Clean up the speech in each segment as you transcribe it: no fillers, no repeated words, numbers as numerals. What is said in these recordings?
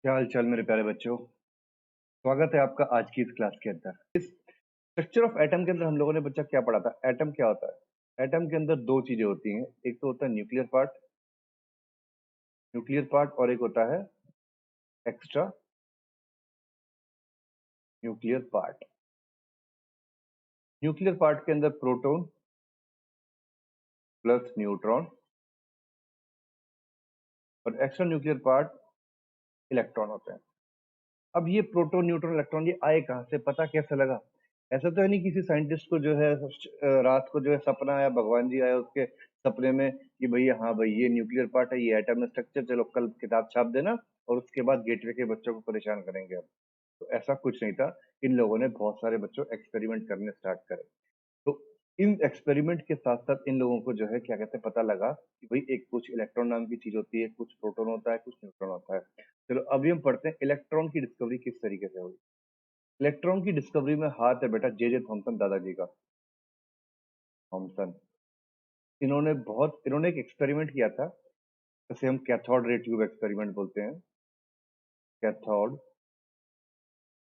क्या हाल चाल मेरे प्यारे बच्चों। स्वागत है आपका आज की इस क्लास के अंदर। इस स्ट्रक्चर ऑफ एटम के अंदर हम लोगों ने बच्चा क्या पढ़ा था? एटम क्या होता है? एटम के अंदर दो चीजें होती हैं, एक तो होता है न्यूक्लियर पार्ट और एक होता है extra nuclear part. Nuclear part के अंदर प्रोटॉन प्लस न्यूट्रॉन और एक्स्ट्रा न्यूक्लियर पार्ट इलेक्ट्रॉन होते हैं। अब ये प्रोटॉन न्यूट्रॉन इलेक्ट्रॉन ये आए कहाँ से, पता कैसे लगा? ऐसा तो है नहीं किसी साइंटिस्ट को जो है रात को जो है सपना आया, भगवान जी आया उसके सपने में कि भैया हाँ भाई ये न्यूक्लियर पार्ट है, ये एटम स्ट्रक्चर, चलो कल किताब छाप देना और उसके बाद गेटवे के बच्चों को परेशान करेंगे हम। तो ऐसा कुछ नहीं था। इन लोगों ने बहुत सारे बच्चों एक्सपेरिमेंट करने स्टार्ट करे। तो इन एक्सपेरिमेंट के साथ साथ इन लोगों को जो है क्या कहते हैं पता लगा कि भाई एक कुछ इलेक्ट्रॉन नाम की चीज होती है, कुछ प्रोटॉन होता है, कुछ न्यूट्रॉन होता है। चलो अभी हम पढ़ते हैं इलेक्ट्रॉन की डिस्कवरी किस तरीके से हुई। इलेक्ट्रॉन की डिस्कवरी में हाथ है बेटा जे जे थॉमसन दादाजी का। थॉमसन, इन्होंने एक एक्सपेरिमेंट किया था, जैसे हम कैथोड रे ट्यूब एक्सपेरिमेंट बोलते हैं। कैथोड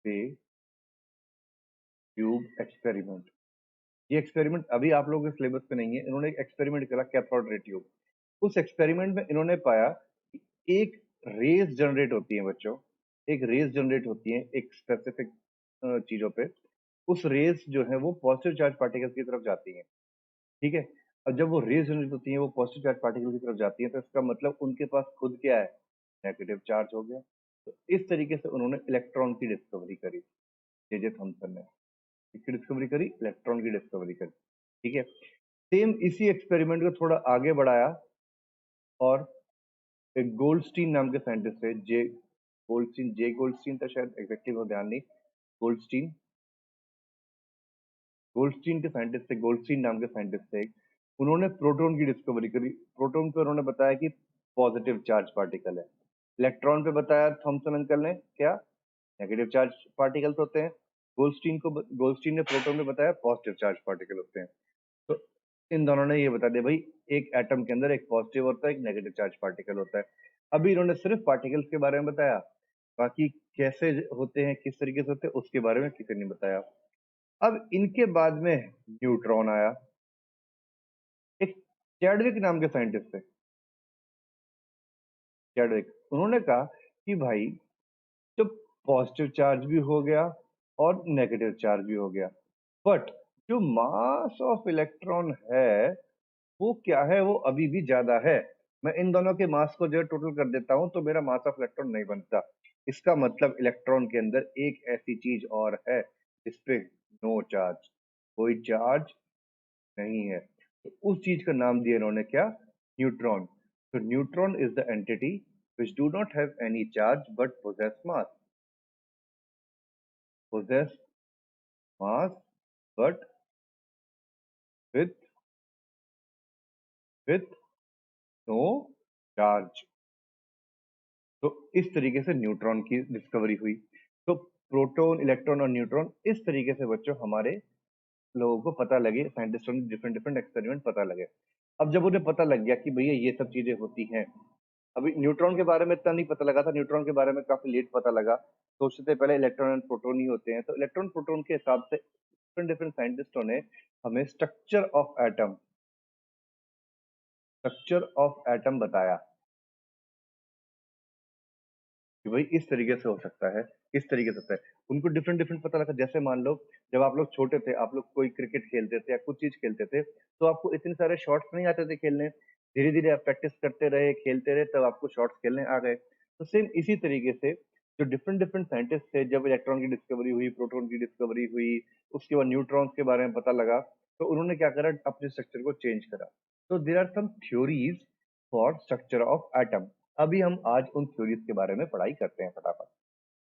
रे ट्यूब एक्सपेरिमेंट, ये एक्सपेरिमेंट अभी आप लोगों के सिलेबस पे नहीं है। इन्होंने एक एक्सपेरिमेंट करा कैथोड रे ट्यूब। उस एक्सपेरिमेंट में इन्होंने पाया कि एक रेज जनरेट होती है बच्चों, एक रेज जनरेट होती है एक स्पेसिफिक चीजों पे। उस रेज जो है वो पॉजिटिव चार्ज पार्टिकल की तरफ जाती है। ठीक है। और जब वो रेज जनरेट होती है वो पॉजिटिव चार्ज पार्टिकल की तरफ जाती है तो इसका मतलब उनके पास खुद क्या है, नेगेटिव चार्ज हो गया। तो इस तरीके से उन्होंने इलेक्ट्रॉन की डिस्कवरी करी, जे जे थॉमसन ने। किसकी डिस्कवरी करी? इलेक्ट्रॉन की डिस्कवरी करी। ठीक है। सेम इसी एक्सपेरिमेंट को थोड़ा आगे बढ़ाया और एक गोल्डस्टीन नाम के साइंटिस्ट थे, जे गोल्डस्टीन था शायद, एग्जैक्टली वो ध्यान नहीं। गोल्डस्टीन गोल्डस्टीन के साइंटिस्ट थे, गोल्डस्टीन नाम के साइंटिस्ट थे। उन्होंने प्रोटॉन की डिस्कवरी करी। प्रोटॉन पे उन्होंने बताया कि पॉजिटिव चार्ज पार्टिकल है। इलेक्ट्रॉन पे बताया थॉमसन अंकल ने क्या, नेगेटिव चार्ज पार्टिकल्स होते हैं। गोल्डस्टीन ने प्रोटॉन में बताया पॉजिटिव चार्ज पार्टिकल होते हैं। तो इन दोनों ने ये बता दिया भाई एक एटम के अंदर एक पॉजिटिव होता है, एक नेगेटिव चार्ज पार्टिकल होता है। अभी इन्होंने सिर्फ पार्टिकल्स के बारे में बताया, बाकी कैसे होते हैं किस तरीके से होते हैं उसके बारे में किसी ने बताया। अब इनके बाद में न्यूट्रॉन आया। एक चैडविक नाम के साइंटिस्ट थे, चैडविक। उन्होंने कहा कि भाई तो पॉजिटिव चार्ज भी हो गया और नेगेटिव चार्ज भी हो गया, बट जो मास ऑफ इलेक्ट्रॉन है वो क्या है, वो अभी भी ज्यादा है। मैं इन दोनों के मास को जो है टोटल कर देता हूं तो मेरा मास ऑफ इलेक्ट्रॉन नहीं बनता। इसका मतलब इलेक्ट्रॉन के अंदर एक ऐसी चीज और है जिसपे नो चार्ज, कोई चार्ज नहीं है। तो उस चीज का नाम दिया इन्होंने क्या, न्यूट्रॉन। तो neutron is the entity which do not have any charge but possess mass but with with no charge। तो इस तरीके से न्यूट्रॉन की डिस्कवरी हुई। तो प्रोटॉन इलेक्ट्रॉन और न्यूट्रॉन इस तरीके से बच्चों हमारे लोगों को पता लगे, साइंटिस्टों ने डिफरेंट डिफरेंट एक्सपेरिमेंट पता लगे। अब जब उन्हें पता लग गया कि भैया ये सब चीजें होती हैं, अभी न्यूट्रॉन के बारे में इतना नहीं पता लगा था, न्यूट्रॉन के बारे में काफी लेट पता लगा। सोचते थे पहले इलेक्ट्रॉन और प्रोटॉन ही होते हैं। तो इलेक्ट्रॉन प्रोटॉन के हिसाब से डिफरेंट डिफरेंट साइंटिस्टों ने हमें स्ट्रक्चर ऑफ एटम बताया कि भाई इस तरीके से हो सकता है, इस तरीके से होता है। उनको डिफरेंट डिफरेंट पता लगा। जैसे मान लो जब आप लोग छोटे थे, आप लोग कोई क्रिकेट खेलते थे या कुछ चीज खेलते थे तो आपको इतने सारे शॉट्स नहीं आते थे खेलने। धीरे धीरे आप प्रैक्टिस करते रहे, खेलते रहे, तब आपको शॉट्स खेलने आ गए। तो सेम इसी तरीके से जो डिफरेंट डिफरेंट साइंटिस्ट थे, जब इलेक्ट्रॉन की डिस्कवरी हुई, प्रोटॉन की डिस्कवरी हुई, उसके बाद न्यूट्रॉन्स के बारे में पता लगा, तो उन्होंने क्या करा, अपने स्ट्रक्चर को चेंज करा। तो there are some theories for structure of atom. अभी हम आज उन थ्योरीज के बारे में पढ़ाई करते हैं फटाफट।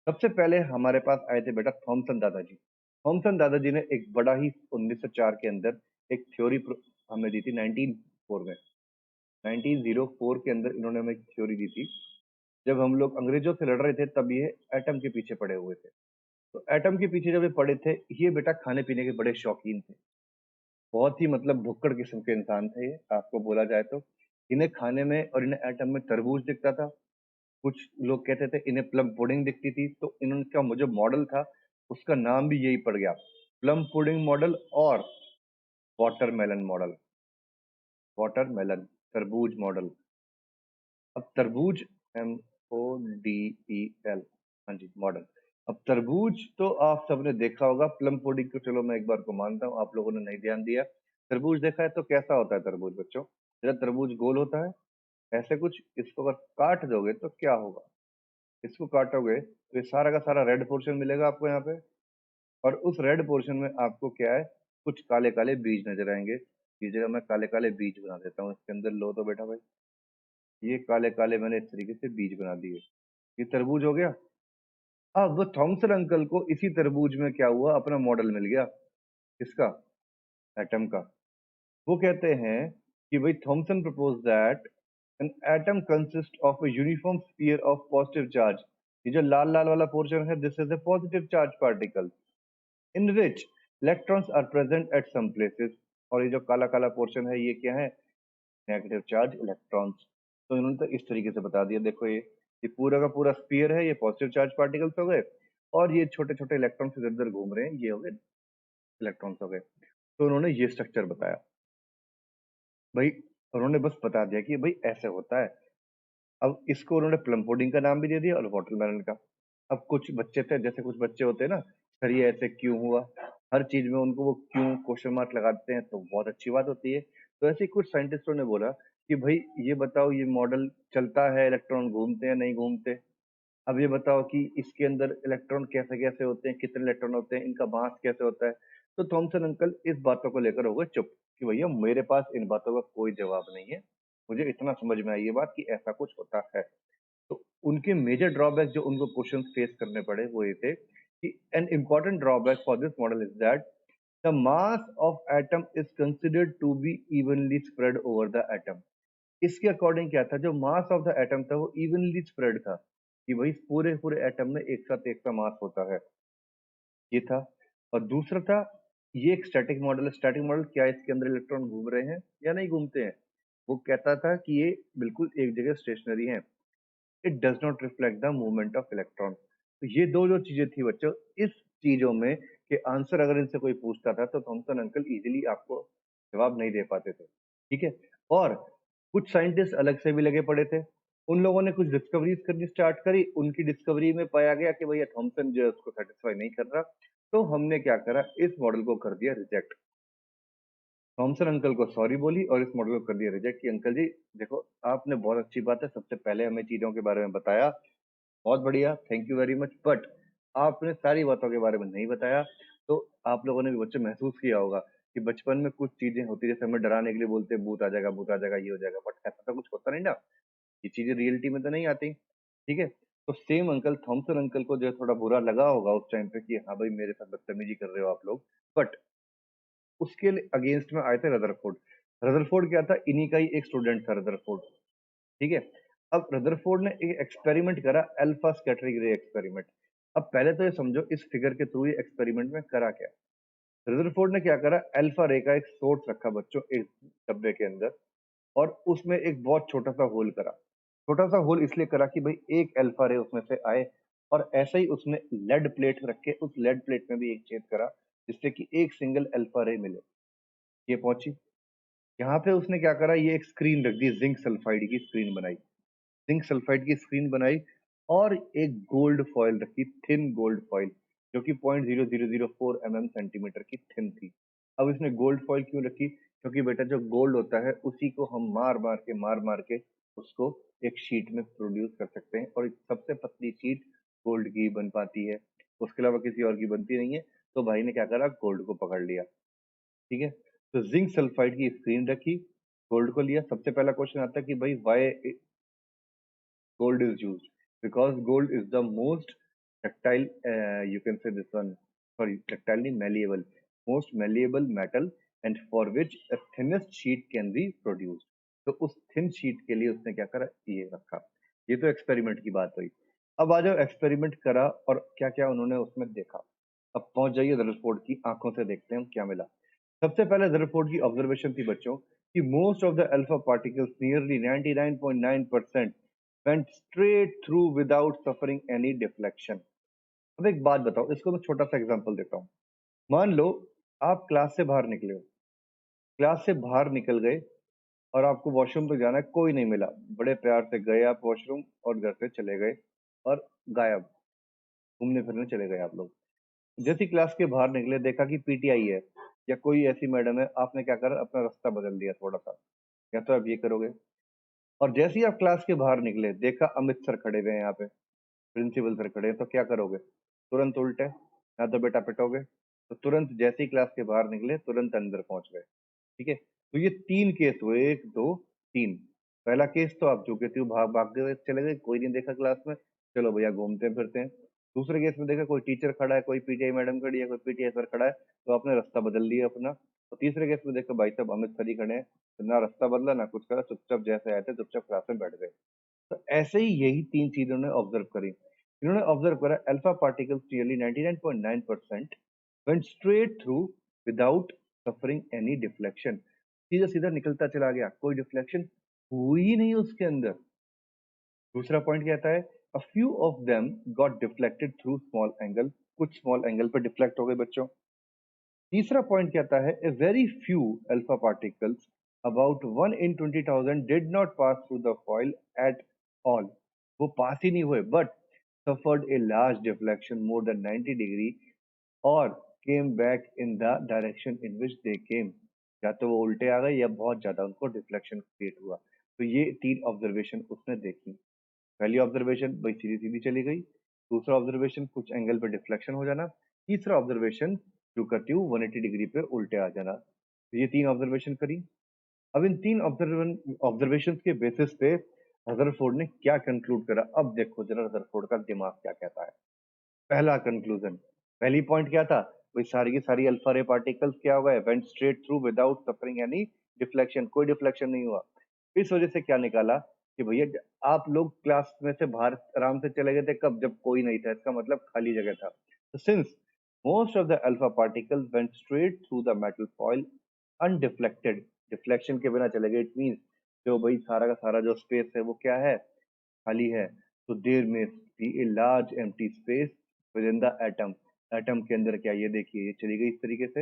सबसे पहले हमारे पास आए थे बेटा थॉमसन दादाजी। थॉमसन दादाजी ने एक बड़ा ही 1904 के अंदर एक थ्योरी हमें दी थी, 1904 में, 1904 के अंदर इन्होंने हमें एक थ्योरी दी थी। जब हम लोग अंग्रेजों से लड़ रहे थे तब ये एटम के पीछे पड़े हुए थे। तो एटम के पीछे जब ये पड़े थे, ये बेटा खाने पीने के बड़े शौकीन थे। बहुत ही मतलब भुक्कड़ किस्म के इंसान थे ये, आपको बोला जाए तो। इन्हें खाने में और इन्हें एटम में तरबूज दिखता था, कुछ लोग कहते थे इन्हें प्लम पुडिंग दिखती थी, तो इनका जो मॉडल था उसका नाम भी यही पड़ गया, प्लम पुडिंग मॉडल और वाटरमेलन मॉडल, वाटरमेलन तरबूज मॉडल। अब तरबूज MODEL, हाँ जी मॉडल। अब तरबूज तो आप सबने देखा होगा, प्लम पुडिंग को चलो मैं एक बार को मानता हूँ, आप लोगों ने नहीं ध्यान दिया। तरबूज देखा है तो कैसा होता है तरबूज बच्चों? जरा तरबूज गोल होता है ऐसे कुछ, इसको अगर काट दोगे तो क्या होगा? इसको काटोगे तो ये सारा का सारा रेड पोर्शन मिलेगा आपको यहाँ पे, और उस रेड पोर्शन में आपको क्या है, कुछ काले काले बीज नजर आएंगे। इस जगह मैं काले काले बीज बना देता हूँ इसके अंदर, लो तो बेटा भाई, ये काले काले मैंने इस तरीके से बीज बना दिए, ये तरबूज हो गया। अब वो थॉमसन अंकल को इसी तरबूज में क्या हुआ, अपना मॉडल मिल गया, किसका? एटम का। वो कहते हैं कि भाई Thomson propose that an atom consist of a uniform sphere of positive charge. ये जो लाल लाल वाला पोर्शन है, this is a positive charge particle in which electrons are present at some places. और ये जो काला काला पोर्शन है ये क्या है? Negative charge electrons. तो इन्होंने तो इस तरीके से बता दिया, देखो ये पूरा का पूरा स्फीयर है, ये पॉजिटिव चार्ज पार्टिकल्स हो गए, और ये छोटे छोटे इलेक्ट्रॉन्स इधर उधर घूम रहे हैं, ये हो गए इलेक्ट्रॉन्स हो गए। तो उन्होंने ये स्ट्रक्चर बताया भाई, उन्होंने बस बता दिया कि भाई ऐसे होता है। अब इसको उन्होंने प्लम पुडिंग का नाम भी दे दिया और वाटरमेलन का। अब कुछ बच्चे थे, जैसे कुछ बच्चे होते हैं ना, सर ये ऐसे क्यों हुआ, हर चीज में उनको वो क्यों क्वेश्चन मार्क लगाते हैं, तो बहुत अच्छी बात होती है। तो ऐसे ही कुछ साइंटिस्टों ने बोला कि भाई ये बताओ, ये मॉडल चलता है, इलेक्ट्रॉन घूमते हैं नहीं घूमते? अब ये बताओ कि इसके अंदर इलेक्ट्रॉन कैसे कैसे होते हैं, कितने इलेक्ट्रॉन होते हैं, इनका मास कैसे होता है? तो थॉमसन अंकल इस बातों को लेकर हो गए चुप, कि भैया मेरे पास इन बातों का कोई जवाब नहीं है, मुझे इतना समझ में आई ये बात कि ऐसा कुछ होता है। तो उनके मेजर ड्रॉबैक जो उनको क्वेश्चन फेस करने पड़े वो ये थे कि an important drawback for this model is that the mass of atom is considered to be evenly spread over the atom. इसके अकॉर्डिंग क्या था, जो मास ऑफ द एटम था वो इवनली स्प्रेड था, कि भाई पूरे पूरे एटम में एक सा मास होता है, ये था। और दूसरा था, ये एक स्टैटिक मॉडल है। स्टैटिक मॉडल क्या है, इसके अंदर इलेक्ट्रॉन घूम रहे हैं या नहीं घूमते हैं? वो कहता था कि ये बिल्कुल एक जगह स्टेशनरी है, it does not reflect the movement of electron. तो ये दो जो चीजें थी बच्चों, इस चीजों में के आंसर अगर इनसे कोई पूछता था तो थॉमसन अंकल इजीली आपको जवाब नहीं दे पाते थे, ठीक है। और कुछ साइंटिस्ट अलग से भी लगे पड़े थे, उन लोगों ने कुछ डिस्कवरीज करनी स्टार्ट करी, उनकी डिस्कवरी में पाया गया कि भैया थॉमसन जो है उसको सेटिस्फाई नहीं कर रहा, तो हमने क्या करा, इस मॉडल को कर दिया रिजेक्ट। थॉमसन अंकल को सॉरी बोली और इस मॉडल को कर दिया रिजेक्ट, कि अंकल जी देखो, आपने बहुत अच्छी बात है, सबसे पहले हमें चीजों के बारे में बताया, बहुत बढ़िया, thank you very much, but आपने सारी बातों के बारे में नहीं बताया। तो आप लोगों ने भी बच्चे महसूस किया होगा कि बचपन में कुछ चीजें होती है, जैसे हमें डराने के लिए बोलते हैं भूत आ जाएगा, भूत आ जाएगा, ये हो जाएगा, बट ऐसा तो कुछ होता नहीं ना, ये चीजें रियलिटी में तो नहीं आती, ठीक है। तो सेम अंकल, थॉमसन अंकल को जो है थोड़ा बुरा लगा होगा उस टाइम पे कि हाँ भाई मेरे साथ बदतमीजी कर रहे हो आप लोग, बट उसके अगेंस्ट में आए थे रदरफोर्ड। रदरफोर्ड क्या था, इन्हीं का ही एक स्टूडेंट था रदरफोर्ड, ठीक है। अब रदरफोर्ड ने एक एक्सपेरिमेंट करा, अल्फा स्कैटरिंग रे एक्सपेरिमेंट। अब पहले तो ये समझो इस फिगर के थ्रू ये एक्सपेरिमेंट में करा क्या। रदरफोर्ड ने क्या करा, अल्फा रे का एक सोर्स रखा बच्चों एक डब्बे के अंदर, और उसमें एक बहुत छोटा सा होल करा। छोटा सा होल इसलिए करा कि भाई एक अल्फा रे उसमें से आए, और ऐसे ही उसने लेड प्लेट रख के उस लेड प्लेट में भी एक छेद करा, जिससे कि एक सिंगल अल्फा रे मिले। ये पहुंची, यहाँ पे उसने क्या करा, ये एक स्क्रीन रख दी, जिंक सल्फाइड की स्क्रीन बनाई, जिंक सल्फाइड की स्क्रीन बनाई, और एक गोल्ड फॉइल रखी, थिन गोल्ड फॉइल, जो कि 0.0004 सेंटीमीटर की थिन थी। अब इसने गोल्ड फॉइल क्यों रखी, क्योंकि बेटा जो गोल्ड होता है उसी को हम मार मार के उसको एक शीट में प्रोड्यूस कर सकते हैं, और एक सबसे पतली शीट गोल्ड की बन पाती है, उसके अलावा किसी और की बनती नहीं है। तो भाई ने क्या करा, गोल्ड को पकड़ लिया, ठीक है। तो जिंक सल्फाइड की स्क्रीन रखी, गोल्ड को लिया। सबसे पहला क्वेश्चन आता है कि भाई Y gold is used, because gold is the most ductile, you can say this one, sorry, ductilely malleable, most malleable metal, and for which a thinnest sheet can be produced। तो उस thin sheet के लिए उसने क्या करा, ये रखा। ये तो एक्सपेरिमेंट की बात हुई। अब आ जाओ, एक्सपेरिमेंट करा और क्या क्या उन्होंने उसमें देखा। अब पहुंच जाइए रदरफोर्ड की आंखों से, देखते हैं क्या मिला। सबसे पहले रदरफोर्ड की ऑब्जर्वेशन थी बच्चों कि most of the alpha particles, nearly 99.9%, went straight through without suffering any deflection. अब एक बात बताओ, इसको मैं छोटा सा एग्जांपल देता हूँ। मान लो आप क्लास से बाहर निकले हो, क्लास से बाहर निकल गए और आपको वॉशरूम तक जाना है, कोई नहीं मिला, बड़े प्यार से गए आप वॉशरूम और घर से चले गए और गायब, घूमने फिरने चले गए आप लोग। जैसे ही क्लास के बाहर निकले, देखा कि पीटीआई है या कोई ऐसी मैडम है, आपने क्या करा, अपना रास्ता बदल दिया थोड़ा सा, या तो आप ये करोगे। और जैसे ही आप क्लास के बाहर निकले, देखा अमित सर खड़े हुए हैं यहाँ पे, प्रिंसिपल सर खड़े हैं, तो क्या करोगे, तुरंत उल्टे, या तो बेटा पिटोगे। तो तुरंत जैसे ही क्लास के बाहर निकले, तुरंत अंदर पहुंच गए। ठीक है, तो ये 3 केस हुए, 1 2 3। पहला केस तो आप जो कहते हो भाग भाग के चले गए, कोई नहीं देखा क्लास में, चलो भैया घूमते फिरते हैं। दूसरे केस में देखा कोई टीचर खड़ा है, कोई पीटीआई मैडम खड़ी है, कोई पीटीआई सर खड़ा है, तो आपने रास्ता बदल लिया अपना। और तीसरे केस में देखा भाई साहब अमित सर ही खड़े हैं, तो ना रास्ता बदला ना कुछ करा, चुपचाप जैसे आए थे चुपचाप क्लास में बैठ गए। तो ऐसे ही यही 3 चीजें उन्होंने ऑब्जर्व करी। इन्होंने ऑब्जर्व करा alpha particles nearly 99.9% went straight through without suffering any deflection। सीधा सीधा निकलता चला गया, कोई डिफ्लेक्शन हुई ही नहीं उसके अंदर। दूसरा पॉइंट कहता है a few of them got deflected through small angle, कुछ स्मॉल एंगल पे डिफ्लेक्ट हो गए बच्चों। तीसरा पॉइंट कहता है a very few alpha particles about 1 in 20,000 did not pass through the foil at all। वो पास ही नहीं हुए, but suffered a large deflection more than 90 degree or came back in the direction in which they came। या तो वो उल्टे आ गए या बहुत ज्यादा उनको डिफ्लेक्शन क्रिएट हुआ। तो ये 3 ऑब्जर्वेशन उसने देखी। पहली ऑब्जर्वेशन भाई सीधी सीधी चली गई, दूसरा ऑब्जर्वेशन कुछ एंगल पे डिफ्लेक्शन हो जाना, तीसरा observation to cut you 180 degree पे उल्टे आ जाना। तो ये 3 ऑब्जर्वेशन करी। अब इन 3 ऑब्जर्वेशन के बेसिस पे रदरफोर्ड ने क्या कंक्लूड करा, अब देखो जरा रदरफोर्ड का दिमाग क्या कहता है। पहला कंक्लूजन, पहली पॉइंट क्या था, वही सारी की सारी अल्फा रे पार्टिकल्स क्या हुआ है, went straight through without suffering any deflection, कोई डिफ्लेक्शन नहीं हुआ। इस वजह से क्या निकाला कि भैया आप लोग क्लास में से बाहर आराम से चले गए थे, कब, जब कोई नहीं था, इसका मतलब खाली जगह था। तो since most of the alpha particles went straight through the metal foil undeflected, deflection के बिना चले गए, इट मींस जो भाई सारा का सारा जो स्पेस है वो क्या है, खाली है। तो there may be a large empty space within the atom. Atom के अंदर क्या, ये देखिए ये चली गई इस तरीके से।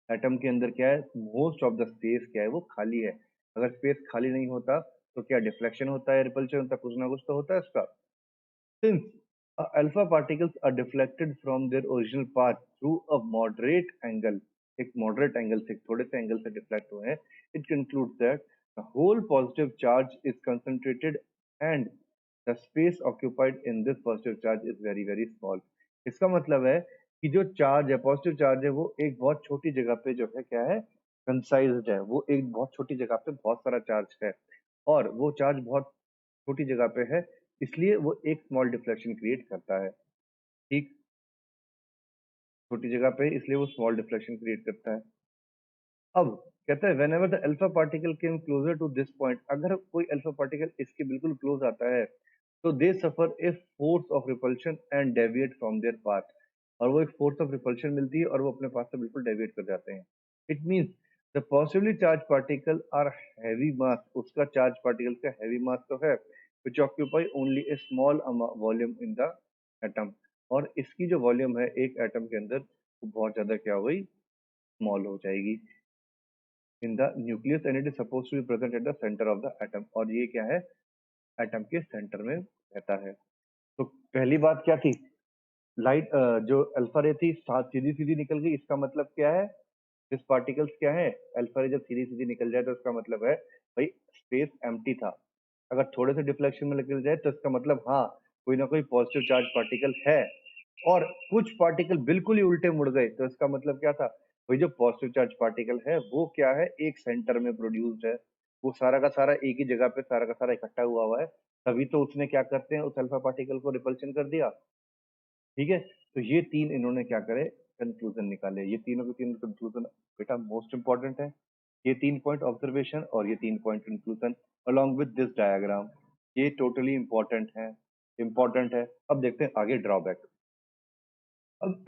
एटम के अंदर क्या है, मोस्ट ऑफ द स्पेस क्या है, वो खाली है। अगर स्पेस खाली नहीं होता तो क्या डिफ्लेक्शन होता है, रिपल्शन होता है, कुछ ना कुछ तो होता है इसका। Since alpha particles are deflected from their original path through a moderate angle, एक moderate angle से, थोड़े से एंगल से डिफ्लेक्ट हुए हैं, it concludes that the whole positive charge is concentrated and the space occupied in this positive charge is very very small। इसका मतलब है कि जो चार्ज है, पॉजिटिव चार्ज है, वो एक बहुत छोटी जगह पे जो है क्या है, कंसाइज्ड है, वो एक बहुत छोटी जगह पे बहुत सारा चार्ज है, और वो चार्ज बहुत छोटी जगह पे है, इसलिए वो एक स्मॉल डिफ्लेक्शन क्रिएट करता है। ठीक, छोटी जगह पे इसलिए वो स्मॉल डिफ्लेक्शन क्रिएट करता है। अब कहता है whenever the alpha particle came closer to this point, अगर कोई अल्फा पार्टिकल इसके बिल्कुल क्लोज आता है, तो they suffer a force of repulsion and deviate from their path. और वो एक फोर्स ऑफ रिपल्शन मिलती है और वो अपने पाथ से बिल्कुल डेविएट कर जाते हैं। It means the possibly charge particle are heavy mass, उसका चार्ज पार्टिकल का हैवी मास तो है, which occupy only a small volume in the atom. और इसकी जो वॉल्यूम है एक एटम के अंदर, वो बहुत ज्यादा क्या हो गई, स्मॉल हो जाएगी in the nucleus, and it is suppose to be present at the centre of the atom. और ये क्या है, एटम के सेंटर में रहता है। तो पहली बात क्या थी, लाइट जो अल्फा रे थी सीधी सीधी निकल गई, इसका मतलब क्या है, दिस पार्टिकल्स क्या है, अल्फा रे जब सीधी सीधी निकल जाए तो इसका मतलब है भाई स्पेस एम्प्टी था। अगर थोड़े से डिफ्लेक्शन में निकल जाए तो इसका मतलब हाँ, कोई ना कोई पॉजिटिव चार्ज पार्टिकल है। और कुछ पार्टिकल बिल्कुल ही उल्टे मुड़ गए, तो इसका मतलब क्या था, वही जो पॉजिटिव चार्ज पार्टिकल है वो क्या है, एक सेंटर में प्रोड्यूस्ड है, वो सारा का सारा एक ही जगह पे सारा का सारा इकट्ठा हुआ है। तभी तो उसने क्या करते हैं, उस अल्फा पार्टिकल को रिपल्शन कर दिया। ठीक है, तो ये 3 इन्होंने क्या करे, कंक्लूजन निकाले। ये तीनों के तीन कंक्लूजन बेटा मोस्ट इंपॉर्टेंट है। ये 3 पॉइंट ऑब्जर्वेशन और ये 3 point conclusion along with this diagram, ये टोटली इंपॉर्टेंट है। अब देखते हैं आगे ड्रॉबैक। अब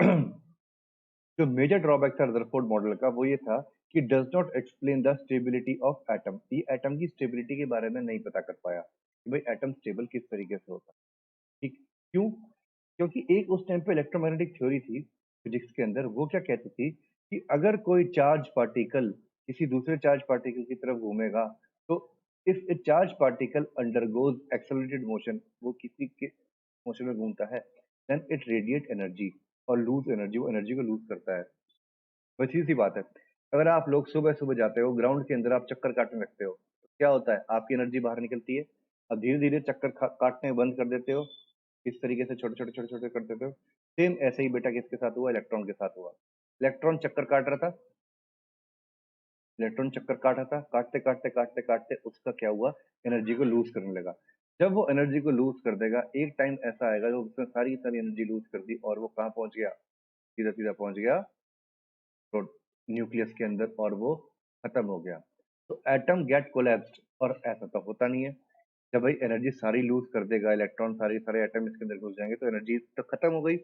जो मेजर ड्रॉबैक था रदरफोर्ड मॉडल का वो ये था कि does not explain the stability of atom, ये एटम की स्टेबिलिटी के बारे में नहीं पता कर पाया। कि भाई एटम स्टेबल किस तरीके से होता है। ठीक, क्यों? क्योंकि एक उस टाइम पे इलेक्ट्रोमैग्नेटिक थ्योरी थी फिजिक्स के अंदर, वो क्या कहती थी कि अगर कोई चार्ज पार्टिकल किसी दूसरे चार्ज पार्टिकल की तरफ घूमेगा, तो if A charge particle undergoes accelerated motion, वो किसी के मोशन में घूमता है, देन इट रेडिएट एनर्जी और लूज एनर्जी, वो एनर्जी को लूज करता है। बस सीधी सी बात है, अगर आप लोग सुबह सुबह जाते हो ग्राउंड के अंदर, आप चक्कर काटने लगते हो, तो क्या होता है, आपकी एनर्जी बाहर निकलती है। अब धीरे धीरे चक्कर काटने बंद कर देते हो, इस तरीके से छोटे छोटे छोटे छोटे कर देते हो। सेम ऐसे ही बेटा किसके साथ हुआ, इलेक्ट्रॉन के साथ हुआ। इलेक्ट्रॉन चक्कर काट रहा था, इलेक्ट्रॉन चक्कर काट रहा था, काटते काटते काटते काटते उसका क्या हुआ, एनर्जी को लूज करने लगा। जब वो एनर्जी को लूज कर देगा, एक टाइम ऐसा आएगा जब उसने सारी सारी एनर्जी लूज कर दी और वो कहाँ पहुंच गया, सीधा सीधा पहुंच गया तो न्यूक्लियस के अंदर, और वो खत्म हो गया। तो एटम गेट कोलैप्स्ड, और ऐसा तो होता नहीं है। जब भाई एनर्जी सारी लूज कर देगा, इलेक्ट्रॉन सारे सारे एटम इसके अंदर घुस जाएंगे, तो एनर्जी तो खत्म हो गई।